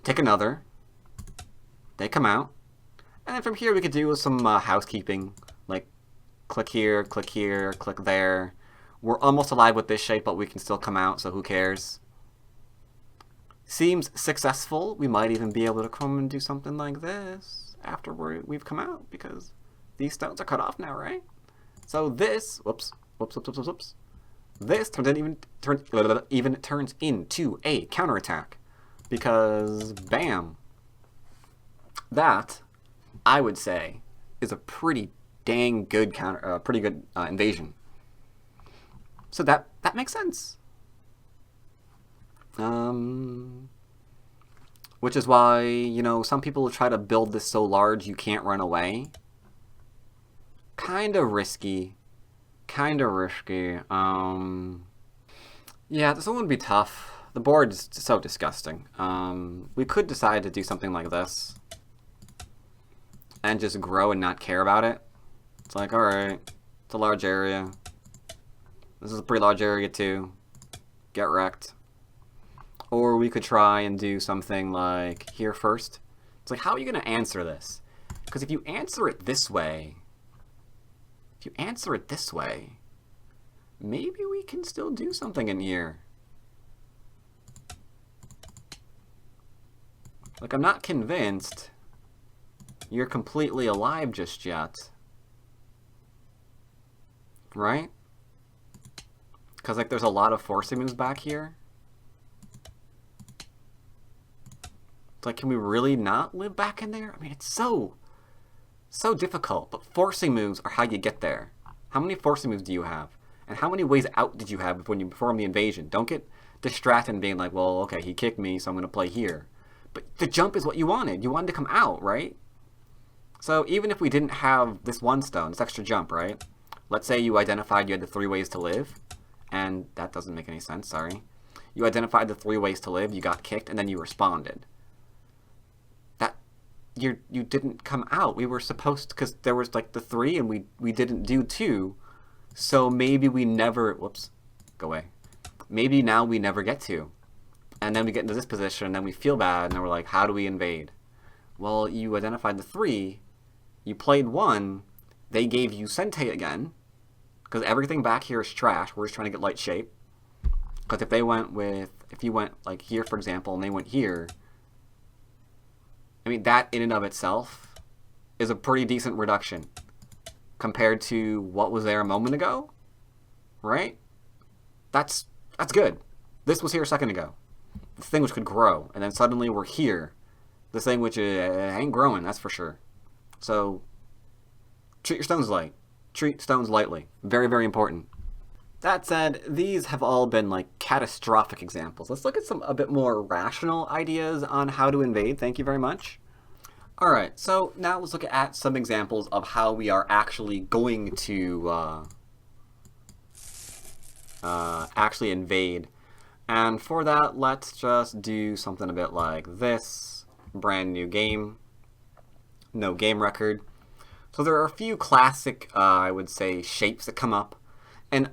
A: Take another. They come out. And then from here we could do some housekeeping. Like, click here, click there. We're almost alive with this shape, but we can still come out, so who cares? Seems successful. We might even be able to come and do something like this after we've come out, because these stones are cut off now, right? So this, whoops. This even turns into a counterattack, because bam, that I would say is a pretty dang good invasion. So that makes sense. Which is why, you know, some people try to build this so large you can't run away. Kind of risky. Yeah, this one would be tough. The board is so disgusting. We could decide to do something like this. And just grow and not care about it. It's like, alright, it's a large area. This is a pretty large area too. Get wrecked. Or we could try and do something like here first. It's like, how are you going to answer this? Because if you answer it this way, maybe we can still do something in here. Like, I'm not convinced you're completely alive just yet. Right? Because, like, there's a lot of forcing moves back here. It's like, can we really not live back in there? I mean, it's so difficult. But forcing moves are how you get there. How many forcing moves do you have? And how many ways out did you have when you performed the invasion? Don't get distracted and being like, well, okay, he kicked me, so I'm going to play here. But the jump is what you wanted. You wanted to come out, right? So even if we didn't have this one stone, this extra jump, right? Let's say you identified you had the 3 ways to live. And that doesn't make any sense, sorry. You identified the 3 ways to live, you got kicked, and then you responded. That, you didn't come out. We were supposed to, because there was like the 3 and we didn't do 2. So maybe we never, whoops, go away. Maybe now we never get to. And then we get into this position, and then we feel bad, and then we're like, how do we invade? Well, you identified the 3, You played one, they gave you Sente again, because everything back here is trash. We're just trying to get light shape. Because if you went like here, for example, and they went here, I mean, that in and of itself is a pretty decent reduction compared to what was there a moment ago, right? That's good. This was here a second ago. This thing which could grow, and then suddenly we're here. This thing which ain't growing, that's for sure. So, treat your stones light. Treat stones lightly. Very, very important. That said, these have all been like catastrophic examples. Let's look at some a bit more rational ideas on how to invade. Thank you very much. Alright, so now let's look at some examples of how we are actually going to actually invade. And for that, let's just do something a bit like this. Brand new game. No game record. So there are a few classic, I would say, shapes that come up. And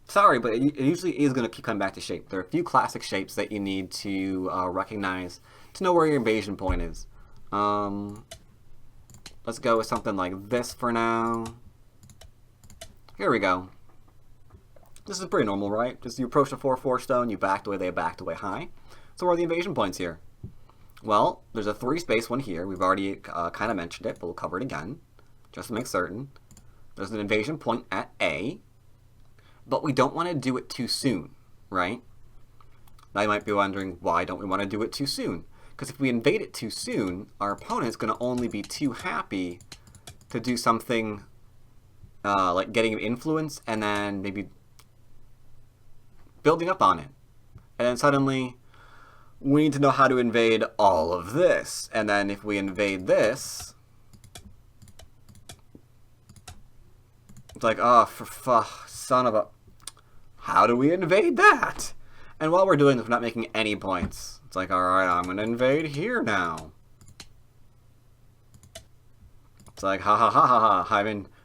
A: sorry, but it usually is going to keep coming back to shape. There are a few classic shapes that you need to recognize to know where your invasion point is. Let's go with something like this for now. Here we go. This is pretty normal, right? Just you approach the 4/4 stone, you backed away, they backed away high. So where are the invasion points here? Well, there's a 3-space one here. We've already kind of mentioned it, but we'll cover it again, just to make certain. There's an invasion point at A, but we don't want to do it too soon, right? Now you might be wondering, why don't we want to do it too soon? Because if we invade it too soon, our opponent's going to only be too happy to do something like getting influence and then maybe building up on it. And then suddenly, we need to know how to invade all of this. And then if we invade this, it's like, oh, for fuck, son of a... How do we invade that? And while we're doing this, we're not making any points. It's like, alright, I'm going to invade here now. It's like, ha ha ha ha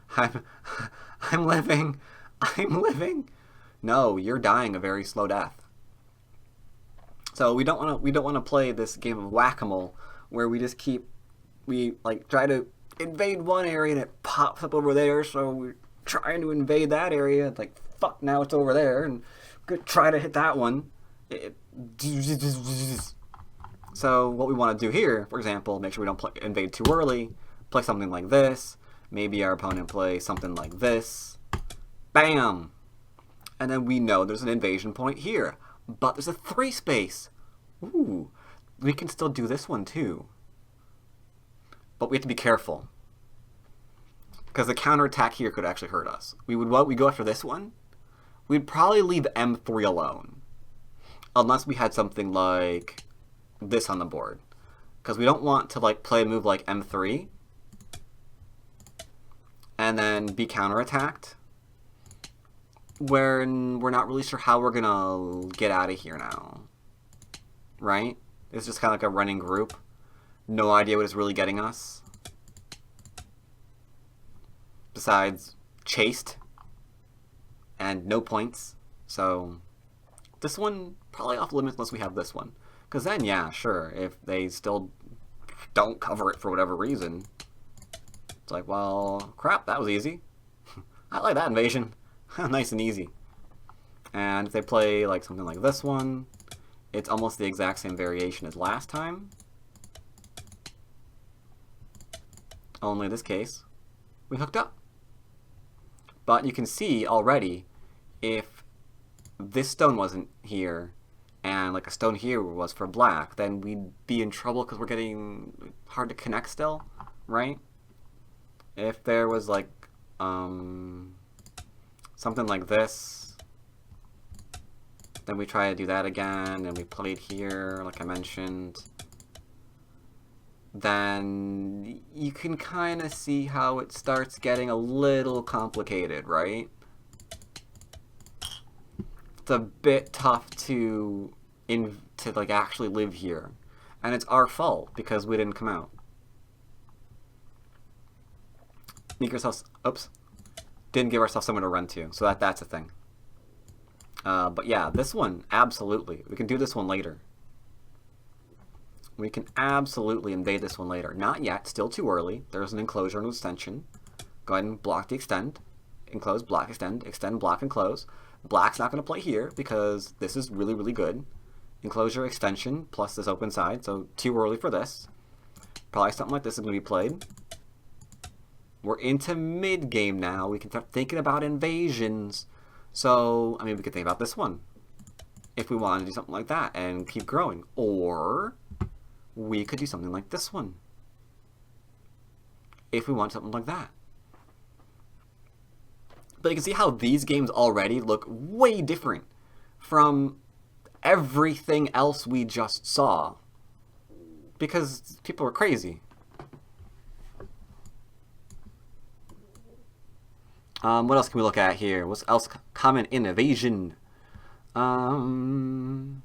A: ha, I'm living. I'm living. No, you're dying a very slow death. So we don't want to play this game of whack-a-mole where we just try to invade one area and it pops up over there, so we're trying to invade that area. It's like, fuck, now it's over there, and we're gonna try to hit that one. So what we want to do here, for example, make sure we don't invade too early, play something like this, maybe our opponent play something like this, bam! And then we know there's an invasion point here. But there's a 3-space. Ooh, we can still do this one too. But we have to be careful. Because the counterattack here could actually hurt us. We go after this one. We'd probably leave M3 alone. Unless we had something like this on the board. Because we don't want to play a move like M3. And then be counterattacked. When we're not really sure how we're gonna get out of here now. Right? It's just kind of like a running group. No idea what is really getting us. Besides, chased. And no points. So, this one probably off limits unless we have this one. Because then, yeah, sure, if they still don't cover it for whatever reason, it's like, well, crap, that was easy. I like that invasion. Nice and easy. And if they play like something like this one, it's almost the exact same variation as last time. Only in this case, we hooked up. But you can see already, if this stone wasn't here, and like a stone here was for black, then we'd be in trouble because we're getting hard to connect still, right? If there was like, something like this, then we try to do that again, and we played here, like I mentioned, then you can kind of see how it starts getting a little complicated, right? It's a bit tough to actually live here, and it's our fault because we didn't come out. Sneak ourselves, oops. Didn't give ourselves somewhere to run to, so that's a thing. But yeah, this one, absolutely. We can do this one later. We can absolutely invade this one later. Not yet, still too early. There's an enclosure and an extension. Go ahead and block the extend. Enclose, block, extend, extend, block, and close. Black's not going to play here because this is really, really good. Enclosure, extension, plus this open side, so too early for this. Probably something like this is going to be played. We're into mid-game now. We can start thinking about invasions. So, I mean, we could think about this one. If we want to do something like that and keep growing. Or we could do something like this one. If we want something like that. But you can see how these games already look way different from everything else we just saw. Because people are crazy. What else can we look at here? What's else common in invasion? Alright,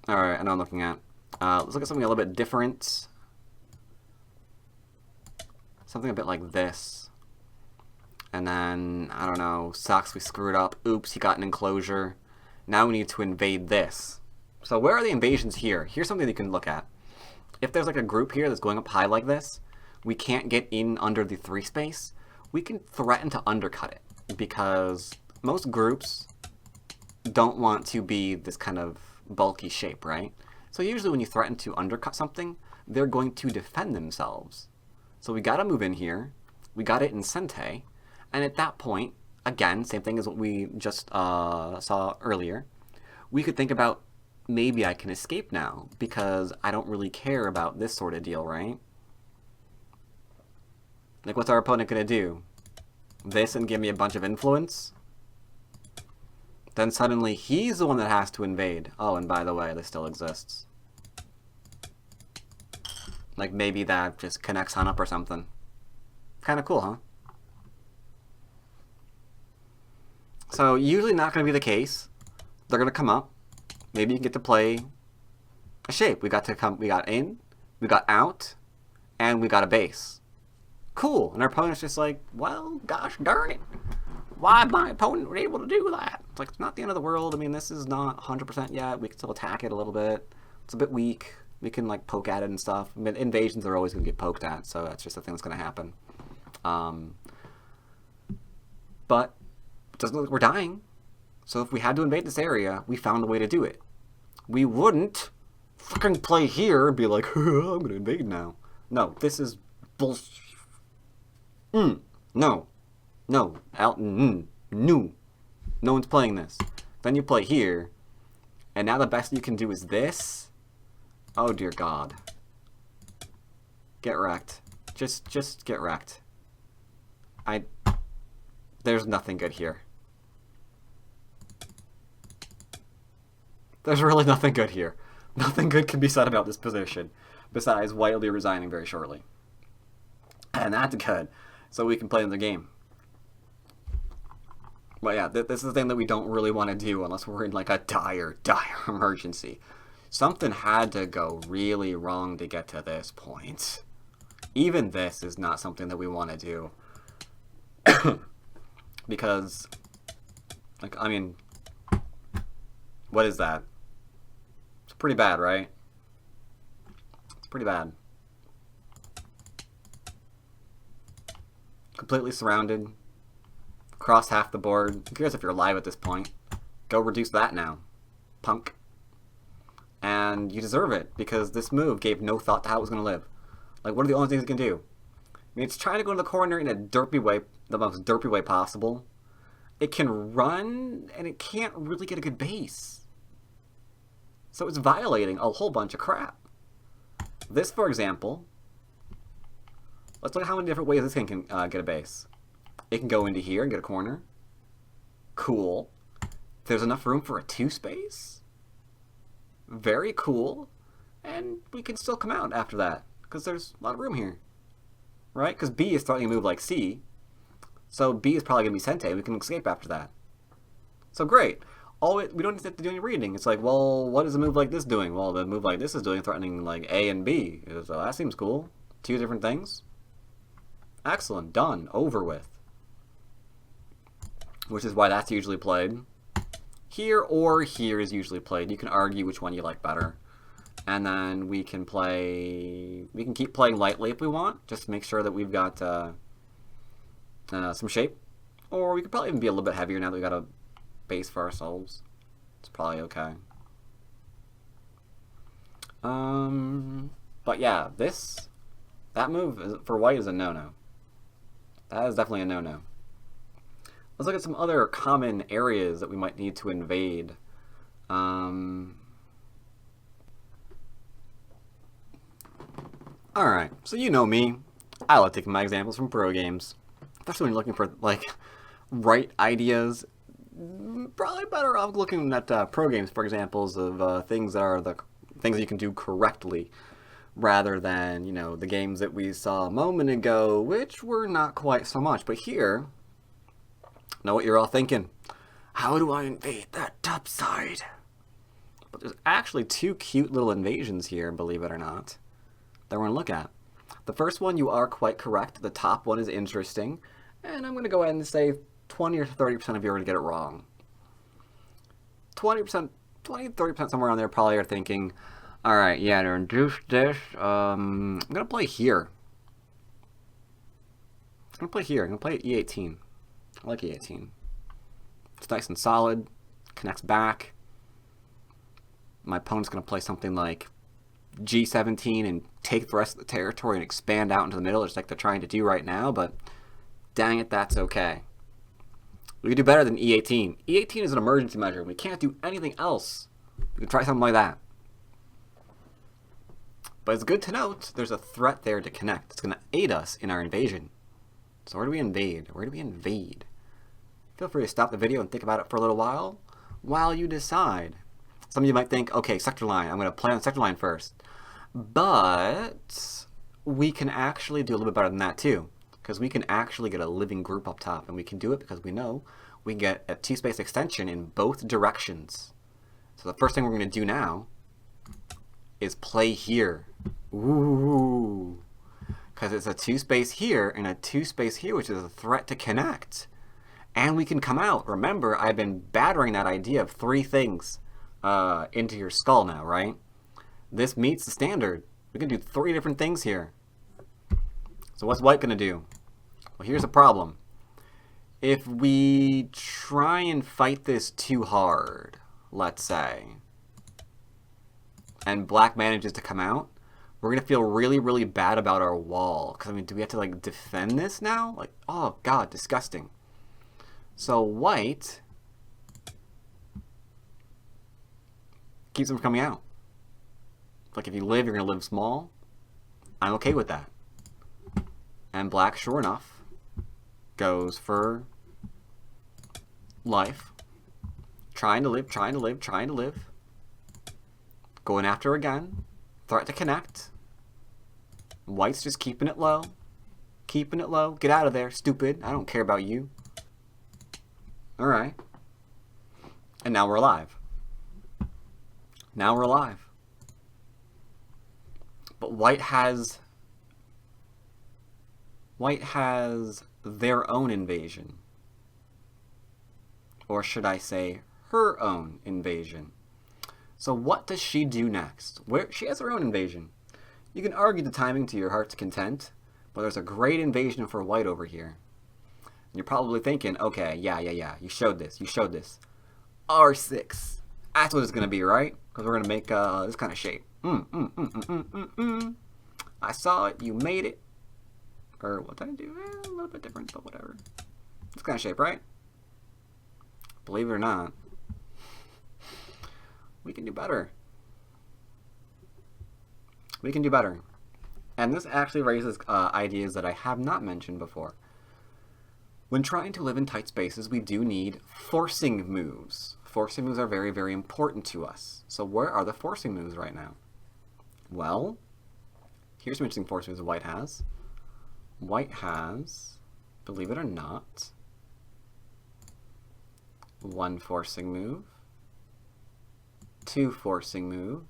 A: I know I'm looking at. Let's look at something a little bit different. Something a bit like this. And then, I don't know, sucks, we screwed up. Oops, he got an enclosure. Now we need to invade this. So where are the invasions here? Here's something you can look at. If there's like a group here that's going up high like this, we can't get in under the 3 space, we can threaten to undercut it. Because most groups don't want to be this kind of bulky shape, right? So usually when you threaten to undercut something, they're going to defend themselves. So we gotta move in here, we got it in Sente, and at that point, again, same thing as what we just saw earlier, we could think about, maybe I can escape now, because I don't really care about this sort of deal, right? Like, what's our opponent gonna do? This and give me a bunch of influence? Then suddenly he's the one that has to invade. Oh, and by the way, this still exists. Like, maybe that just connects on up or something. Kind of cool, huh? So, usually not going to be the case. They're going to come up. Maybe you can get to play a shape. We got in, we got out, and we got a base. Cool. And our opponent's just like, well, gosh darn it. Why my opponent were able to do that? It's like, it's not the end of the world. I mean, this is not 100% yet. We can still attack it a little bit. It's a bit weak. We can, like, poke at it and stuff. I mean, invasions are always going to get poked at, so that's just a thing that's going to happen. But it doesn't look like we're dying. So if we had to invade this area, we found a way to do it. We wouldn't fucking play here and be like, I'm going to invade now. No, this is bullshit. No. No. No. No one's playing this. Then you play here, and now the best you can do is this. Oh dear God. Get wrecked. Just get wrecked. There's nothing good here. There's really nothing good here. Nothing good can be said about this position, besides White will be resigning very shortly. And that's good, so we can play another game. But yeah, this is the thing that we don't really want to do unless we're in like a dire emergency. Something had to go really wrong to get to this point. Even this is not something that we want to do. Because, like, I mean, what is that? It's pretty bad, right? It's pretty bad. Completely surrounded. Across half the board. Who cares if you're alive at this point? Go reduce that now, punk. And you deserve it, because this move gave no thought to how it was going to live. Like, what are the only things it can do? I mean, it's trying to go to the corner in a derpy way, the most derpy way possible. It can run, and it can't really get a good base. So it's violating a whole bunch of crap. This, for example, let's look at how many different ways this thing can get a base. It can go into here and get a corner. Cool. There's enough room for a 2 space. Very cool. And we can still come out after that, because there's a lot of room here. Right? Because B is starting to move like C. So B is probably going to be Sente. We can escape after that. So great. We don't have to do any reading. It's like, well, what is a move like this doing? Well, the move like this is doing threatening like A and B. So that seems cool. 2 different things. Excellent. Done. Over with. Which is why that's usually played. Here or here is usually played. You can argue which one you like better. And then we can keep playing lightly if we want, just to make sure that we've got some shape. Or we could probably even be a little bit heavier now that we've got a base for ourselves. It's probably okay. But yeah, that move for white is a no-no. That is definitely a no-no. Let's look at some other common areas that we might need to invade. Alright, so you know me. I like taking my examples from pro games. Especially when you're looking for, like, right ideas. Probably better off looking at pro games for examples of things that are the things that you can do correctly, rather than, you know, the games that we saw a moment ago, which were not quite so much. But here, know what you're all thinking. How do I invade that top side? But there's actually two cute little invasions here, believe it or not, that we're going to look at. The first one, you are quite correct. The top one is interesting. And I'm going to go ahead and say 20 or 30% of you are going to get it wrong. 20%, 30% somewhere on there probably are thinking, all right, yeah, to induce this, I'm going to play here. I'm going to play here. I'm going to play at E18. I like E18. It's nice and solid. Connects back. My opponent's going to play something like G17 and take the rest of the territory and expand out into the middle, just like they're trying to do right now, but dang it, that's okay. We can do better than E18. E18 is an emergency measure. We can't do anything else. We can try something like that. But it's good to note there's a threat there to connect. It's going to aid us in our invasion. So where do we invade? Where do we invade? Feel free to stop the video and think about it for a little while you decide. Some of you might think, okay, sector line. I'm going to play on sector line first. But we can actually do a little bit better than that too. Because we can actually get a living group up top. And we can do it because we know we can get a two-space extension in both directions. So the first thing we're going to do now is play here. Ooh. Because it's a two-space here and a two-space here, which is a threat to connect. And we can come out. Remember, I've been battering that idea of three things into your skull now, right? This meets the standard. We can do three different things here. So what's white going to do? Well, here's a problem. If we try and fight this too hard, let's say, and black manages to come out, we're going to feel really, really bad about our wall. Because, I mean, do we have to, like, defend this now? Like, oh, God, disgusting. So white keeps them from coming out. Like, if you live, you're going to live small. I'm okay with that. And black, sure enough, goes for life. Trying to live, trying to live, trying to live. Going after again. Threat to connect. White's just keeping it low. Keeping it low. Get out of there, stupid. I don't care about you. Alright. And now we're alive. Now we're alive. But white has their own invasion. Or should I say, her own invasion. So what does she do next? She has her own invasion. You can argue the timing to your heart's content, but there's a great invasion for white over here. And you're probably thinking, okay, yeah, you showed this. R6. That's what it's going to be, right? Because we're going to make this kind of shape. I saw it, you made it. Or what did I do? A little bit different, but whatever. This kind of shape, right? Believe it or not, we can do better. We can do better. And this actually raises ideas that I have not mentioned before. When trying to live in tight spaces, we do need forcing moves. Forcing moves are very, very important to us. So where are the forcing moves right now? Well, here's some interesting forcing moves white has. White has, believe it or not, one forcing move, two forcing move,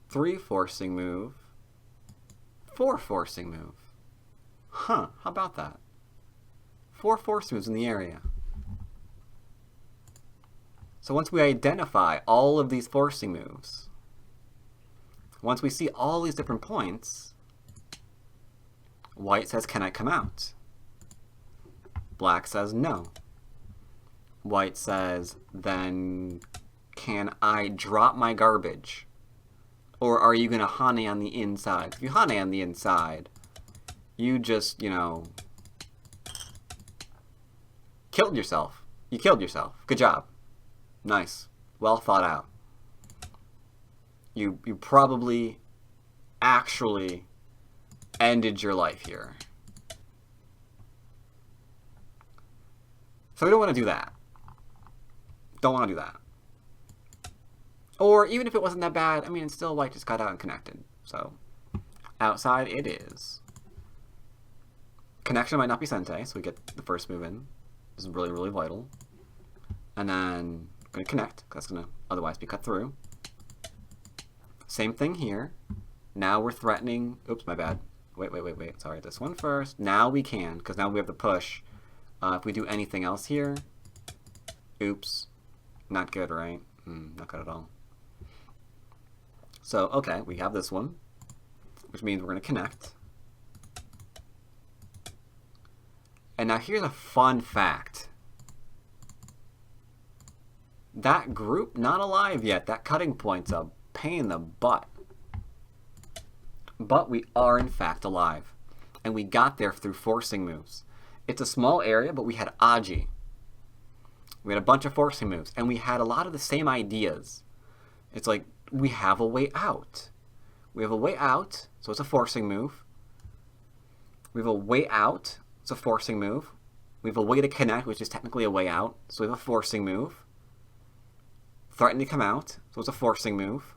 A: three forcing move, four forcing move. Huh, how about that? 4 force moves in the area. So once we identify all of these forcing moves, once we see all these different points, white says, can I come out? Black says no. White says, then can I drop my garbage? Or are you going to honey on the inside? If you honey on the inside, you just, you know, killed yourself. You killed yourself. Good job. Nice. Well thought out. You probably actually ended your life here. So we don't want to do that. Don't want to do that. Or even if it wasn't that bad, I mean, it's still white just got out and connected. So outside it is. Connection might not be sente, so we get the first move in. This is really, really vital. And then I'm going to connect, because that's going to otherwise be cut through. Same thing here. Now we're threatening... Oops, my bad. Wait. Sorry, this one first. Now we can, because now we have the push. If we do anything else here... Oops. Not good, right? Not good at all. So, okay, we have this one, which means we're going to connect. And now here's a fun fact. That group, not alive yet. That cutting point's a pain in the butt. But we are, in fact, alive. And we got there through forcing moves. It's a small area, but we had Aji. We had a bunch of forcing moves. And we had a lot of the same ideas. It's like, we have a way out. We have a way out, so it's a forcing move. We have a way out, it's a forcing move. We have a way to connect, which is technically a way out, so we have a forcing move. Threaten to come out, so it's a forcing move.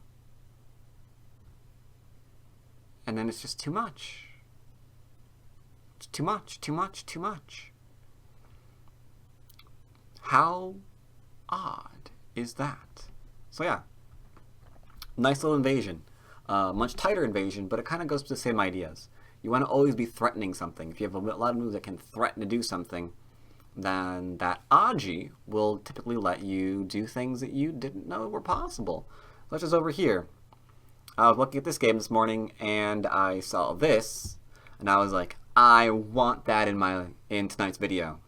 A: And then it's just too much. It's too much, too much, too much. How odd is that? So yeah. Nice little invasion. Much tighter invasion, but it kind of goes to the same ideas. You want to always be threatening something. If you have a lot of moves that can threaten to do something, then that Aji will typically let you do things that you didn't know were possible. Such as over here. I was looking at this game this morning, and I saw this, and I was like, I want that in tonight's video.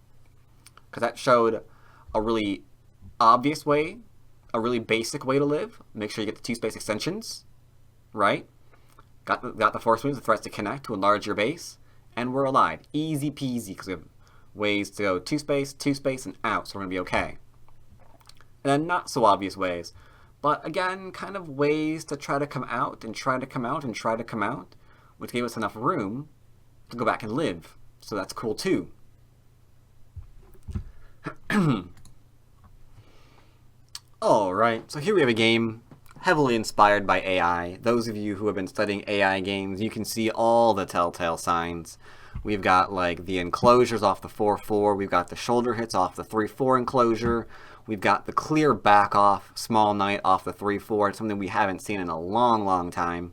A: Because that showed a really obvious way, a really basic way to live. Make sure you get the 2-space extensions, right? Got the force moves, the threats to connect to enlarge your base, and we're alive. Easy peasy, because we have ways to go 2-space, and out, so we're going to be okay. And then not so obvious ways, but again, kind of ways to try to come out, and try to come out, and try to come out, which gave us enough room to go back and live. So that's cool too. Alright, so here we have a game heavily inspired by AI. Those of you who have been studying AI games, you can see all the telltale signs. We've got like the enclosures off the 4-4, we've got the shoulder hits off the 3-4 enclosure, we've got the clear back off small knight off the 3-4, it's something we haven't seen in a long time.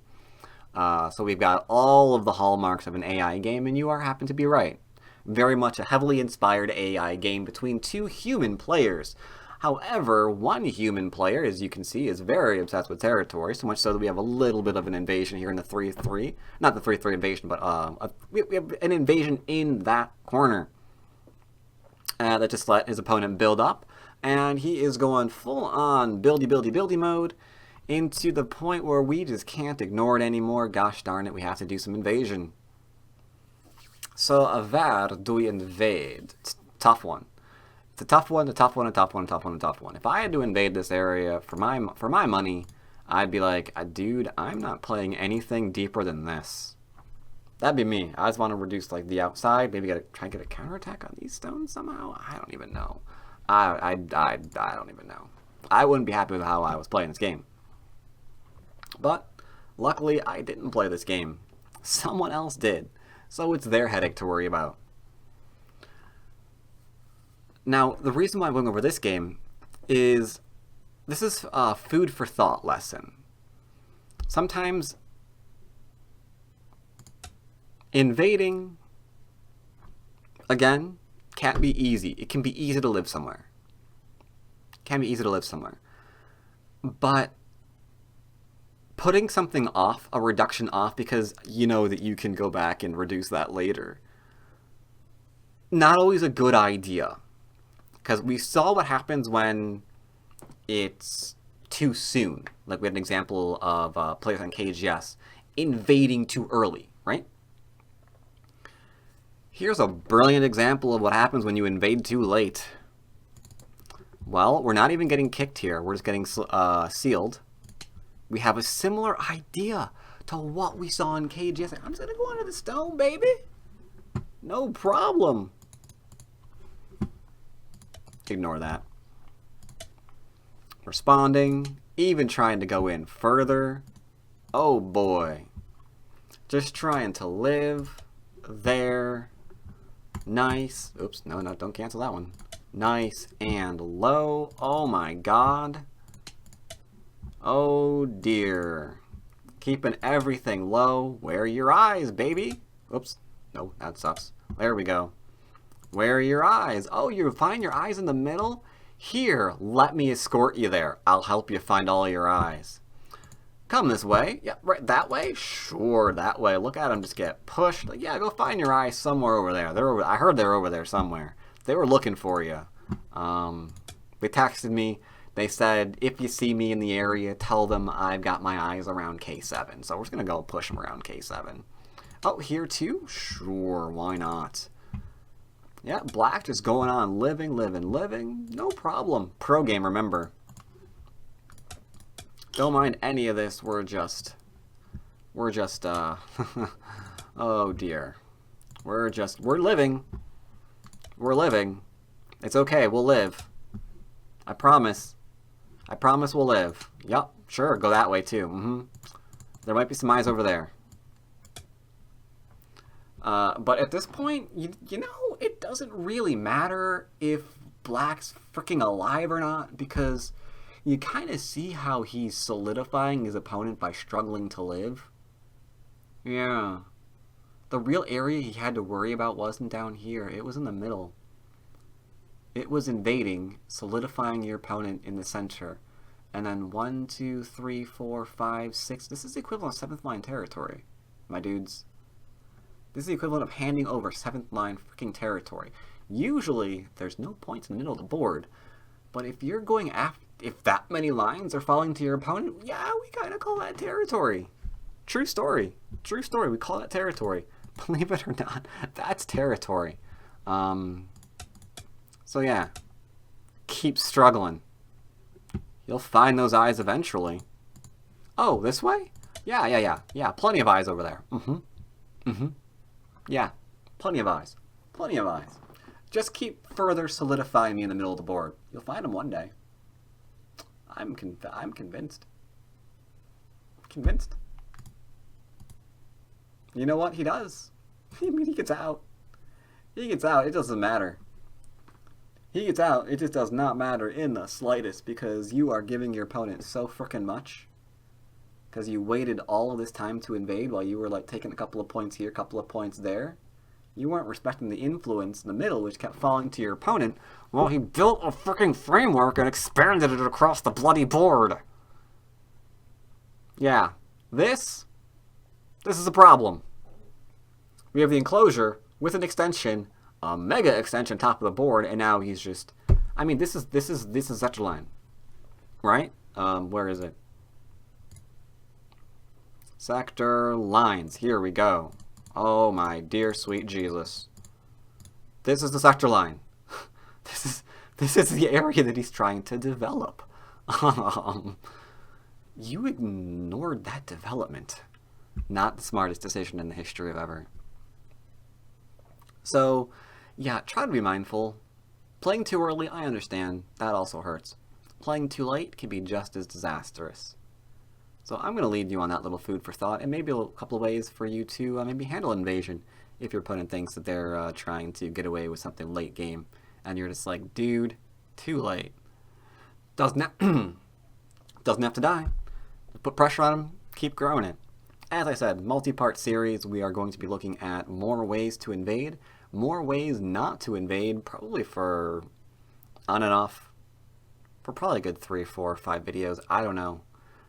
A: So we've got all of the hallmarks of an AI game, and you happen to be right. Very much a heavily inspired AI game between two human players. However, one human player, as you can see, is very obsessed with territory, so much so that we have a little bit of an invasion here in the 3-3. Not the 3-3 invasion, but we have an invasion in that corner. That just let his opponent build up, and he is going full-on buildy mode into the point where we just can't ignore it anymore. Gosh darn it, we have to do some invasion. So, where do we invade? It's a tough one. It's a tough one, a tough one, a tough one, a tough one, a tough one. If I had to invade this area for my money, I'd be like, dude, I'm not playing anything deeper than this. That'd be me. I just want to reduce like the outside, maybe try to get a counterattack on these stones somehow. I don't even know. I don't even know. I wouldn't be happy with how I was playing this game. But luckily, I didn't play this game. Someone else did. So it's their headache to worry about. Now, the reason why I'm going over this game is this is a food for thought lesson. Sometimes invading, again, can't be easy. It can be easy to live somewhere. Can be easy to live somewhere. But putting something off, a reduction off, because you know that you can go back and reduce that later, not always a good idea. Because we saw what happens when it's too soon. Like we had an example of players on KGS invading too early, right? Here's a brilliant example of what happens when you invade too late. Well, we're not even getting kicked here. We're just getting sealed. We have a similar idea to what we saw in KGS. I'm just going to go under the stone, baby. No problem. Ignore that. Responding. Even trying to go in further. Oh, boy. Just trying to live there. Nice. Oops. No, don't cancel that one. Nice and low. Oh, my God. Oh, dear. Keeping everything low. Where are your eyes, baby? Oops. No, that sucks. There we go. Where are your eyes? Oh, you find your eyes in the middle? Here, let me escort you there. I'll help you find all your eyes. Come this way. Yeah, right, that way? Sure, that way. Look at them just get pushed. Yeah, go find your eyes somewhere over there. I heard they're over there somewhere. They were looking for you. They texted me. They said, if you see me in the area, tell them I've got my eyes around K7. So we're just going to go push them around K7. Oh, here too? Sure, why not? Yeah, black just going on living. No problem. Pro game, remember. Don't mind any of this. We're just, oh dear. We're living. We're living. It's okay, we'll live. I promise. I promise we'll live. Yup, sure, go that way too. There might be some eyes over there. But at this point, you know, it doesn't really matter if black's freaking alive or not, because you kind of see how he's solidifying his opponent by struggling to live. Yeah. The real area he had to worry about wasn't down here. It was in the middle. It was invading, solidifying your opponent in the center. And then 1, 2, 3, 4, 5, 6. This is the equivalent of 7th line territory, my dudes. This is the equivalent of handing over 7th line freaking territory. Usually, there's no points in the middle of the board. But if you're going after, if that many lines are falling to your opponent, yeah, we kind of call that territory. True story. True story. We call that territory. Believe it or not, that's territory. So yeah, keep struggling. You'll find those eyes eventually. Oh, this way? Yeah. Plenty of eyes over there. Yeah, plenty of eyes. Plenty of eyes. Just keep further solidifying me in the middle of the board. You'll find them one day. I'm convinced. Convinced. You know what? He does. I mean, he gets out. He gets out. It doesn't matter. He gets out. It just does not matter in the slightest, because you are giving your opponent so frickin' much. Because you waited all of this time to invade while you were like taking a couple of points here, a couple of points there. You weren't respecting the influence in the middle, which kept falling to your opponent, while he built a freaking framework and expanded it across the bloody board. Yeah, this is a problem. We have the enclosure with an extension, a mega extension top of the board, and now he's just, I mean, this is sector line, right? Where is it? Sector lines. Here we go. Oh my dear sweet Jesus. This is the sector line. This is the area that he's trying to develop. You ignored that development. Not the smartest decision in the history of ever. So, yeah, try to be mindful. Playing too early, I understand. That also hurts. Playing too late can be just as disastrous. So I'm going to leave you on that little food for thought, and maybe a couple of ways for you to maybe handle invasion if your opponent thinks that they're trying to get away with something late game, and you're just like, dude, too late. Doesn't have to die. Put pressure on him, keep growing it. As I said, multi-part series, we are going to be looking at more ways to invade, more ways not to invade, probably for on and off for probably a good 3, 4, 5 videos. I don't know.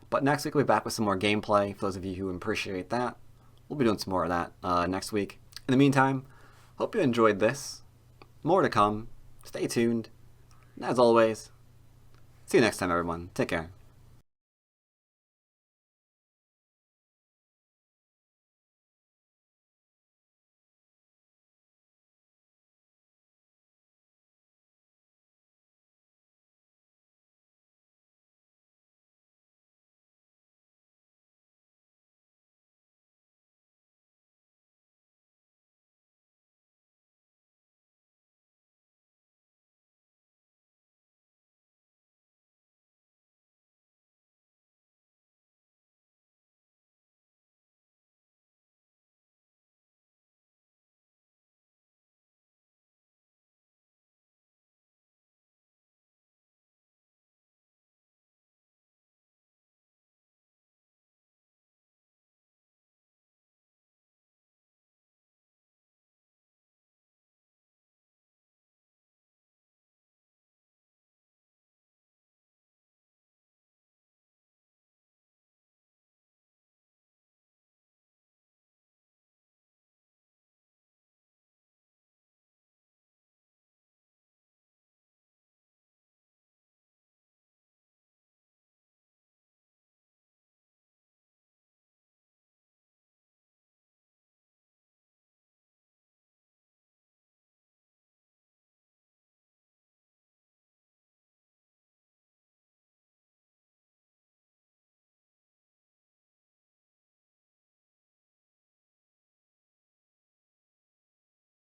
A: But next week we'll be back with some more gameplay. For those of you who appreciate that, we'll be doing some more of that next week. In the meantime, hope you enjoyed this. More to come. Stay tuned. And as always, see you next time, everyone. Take care.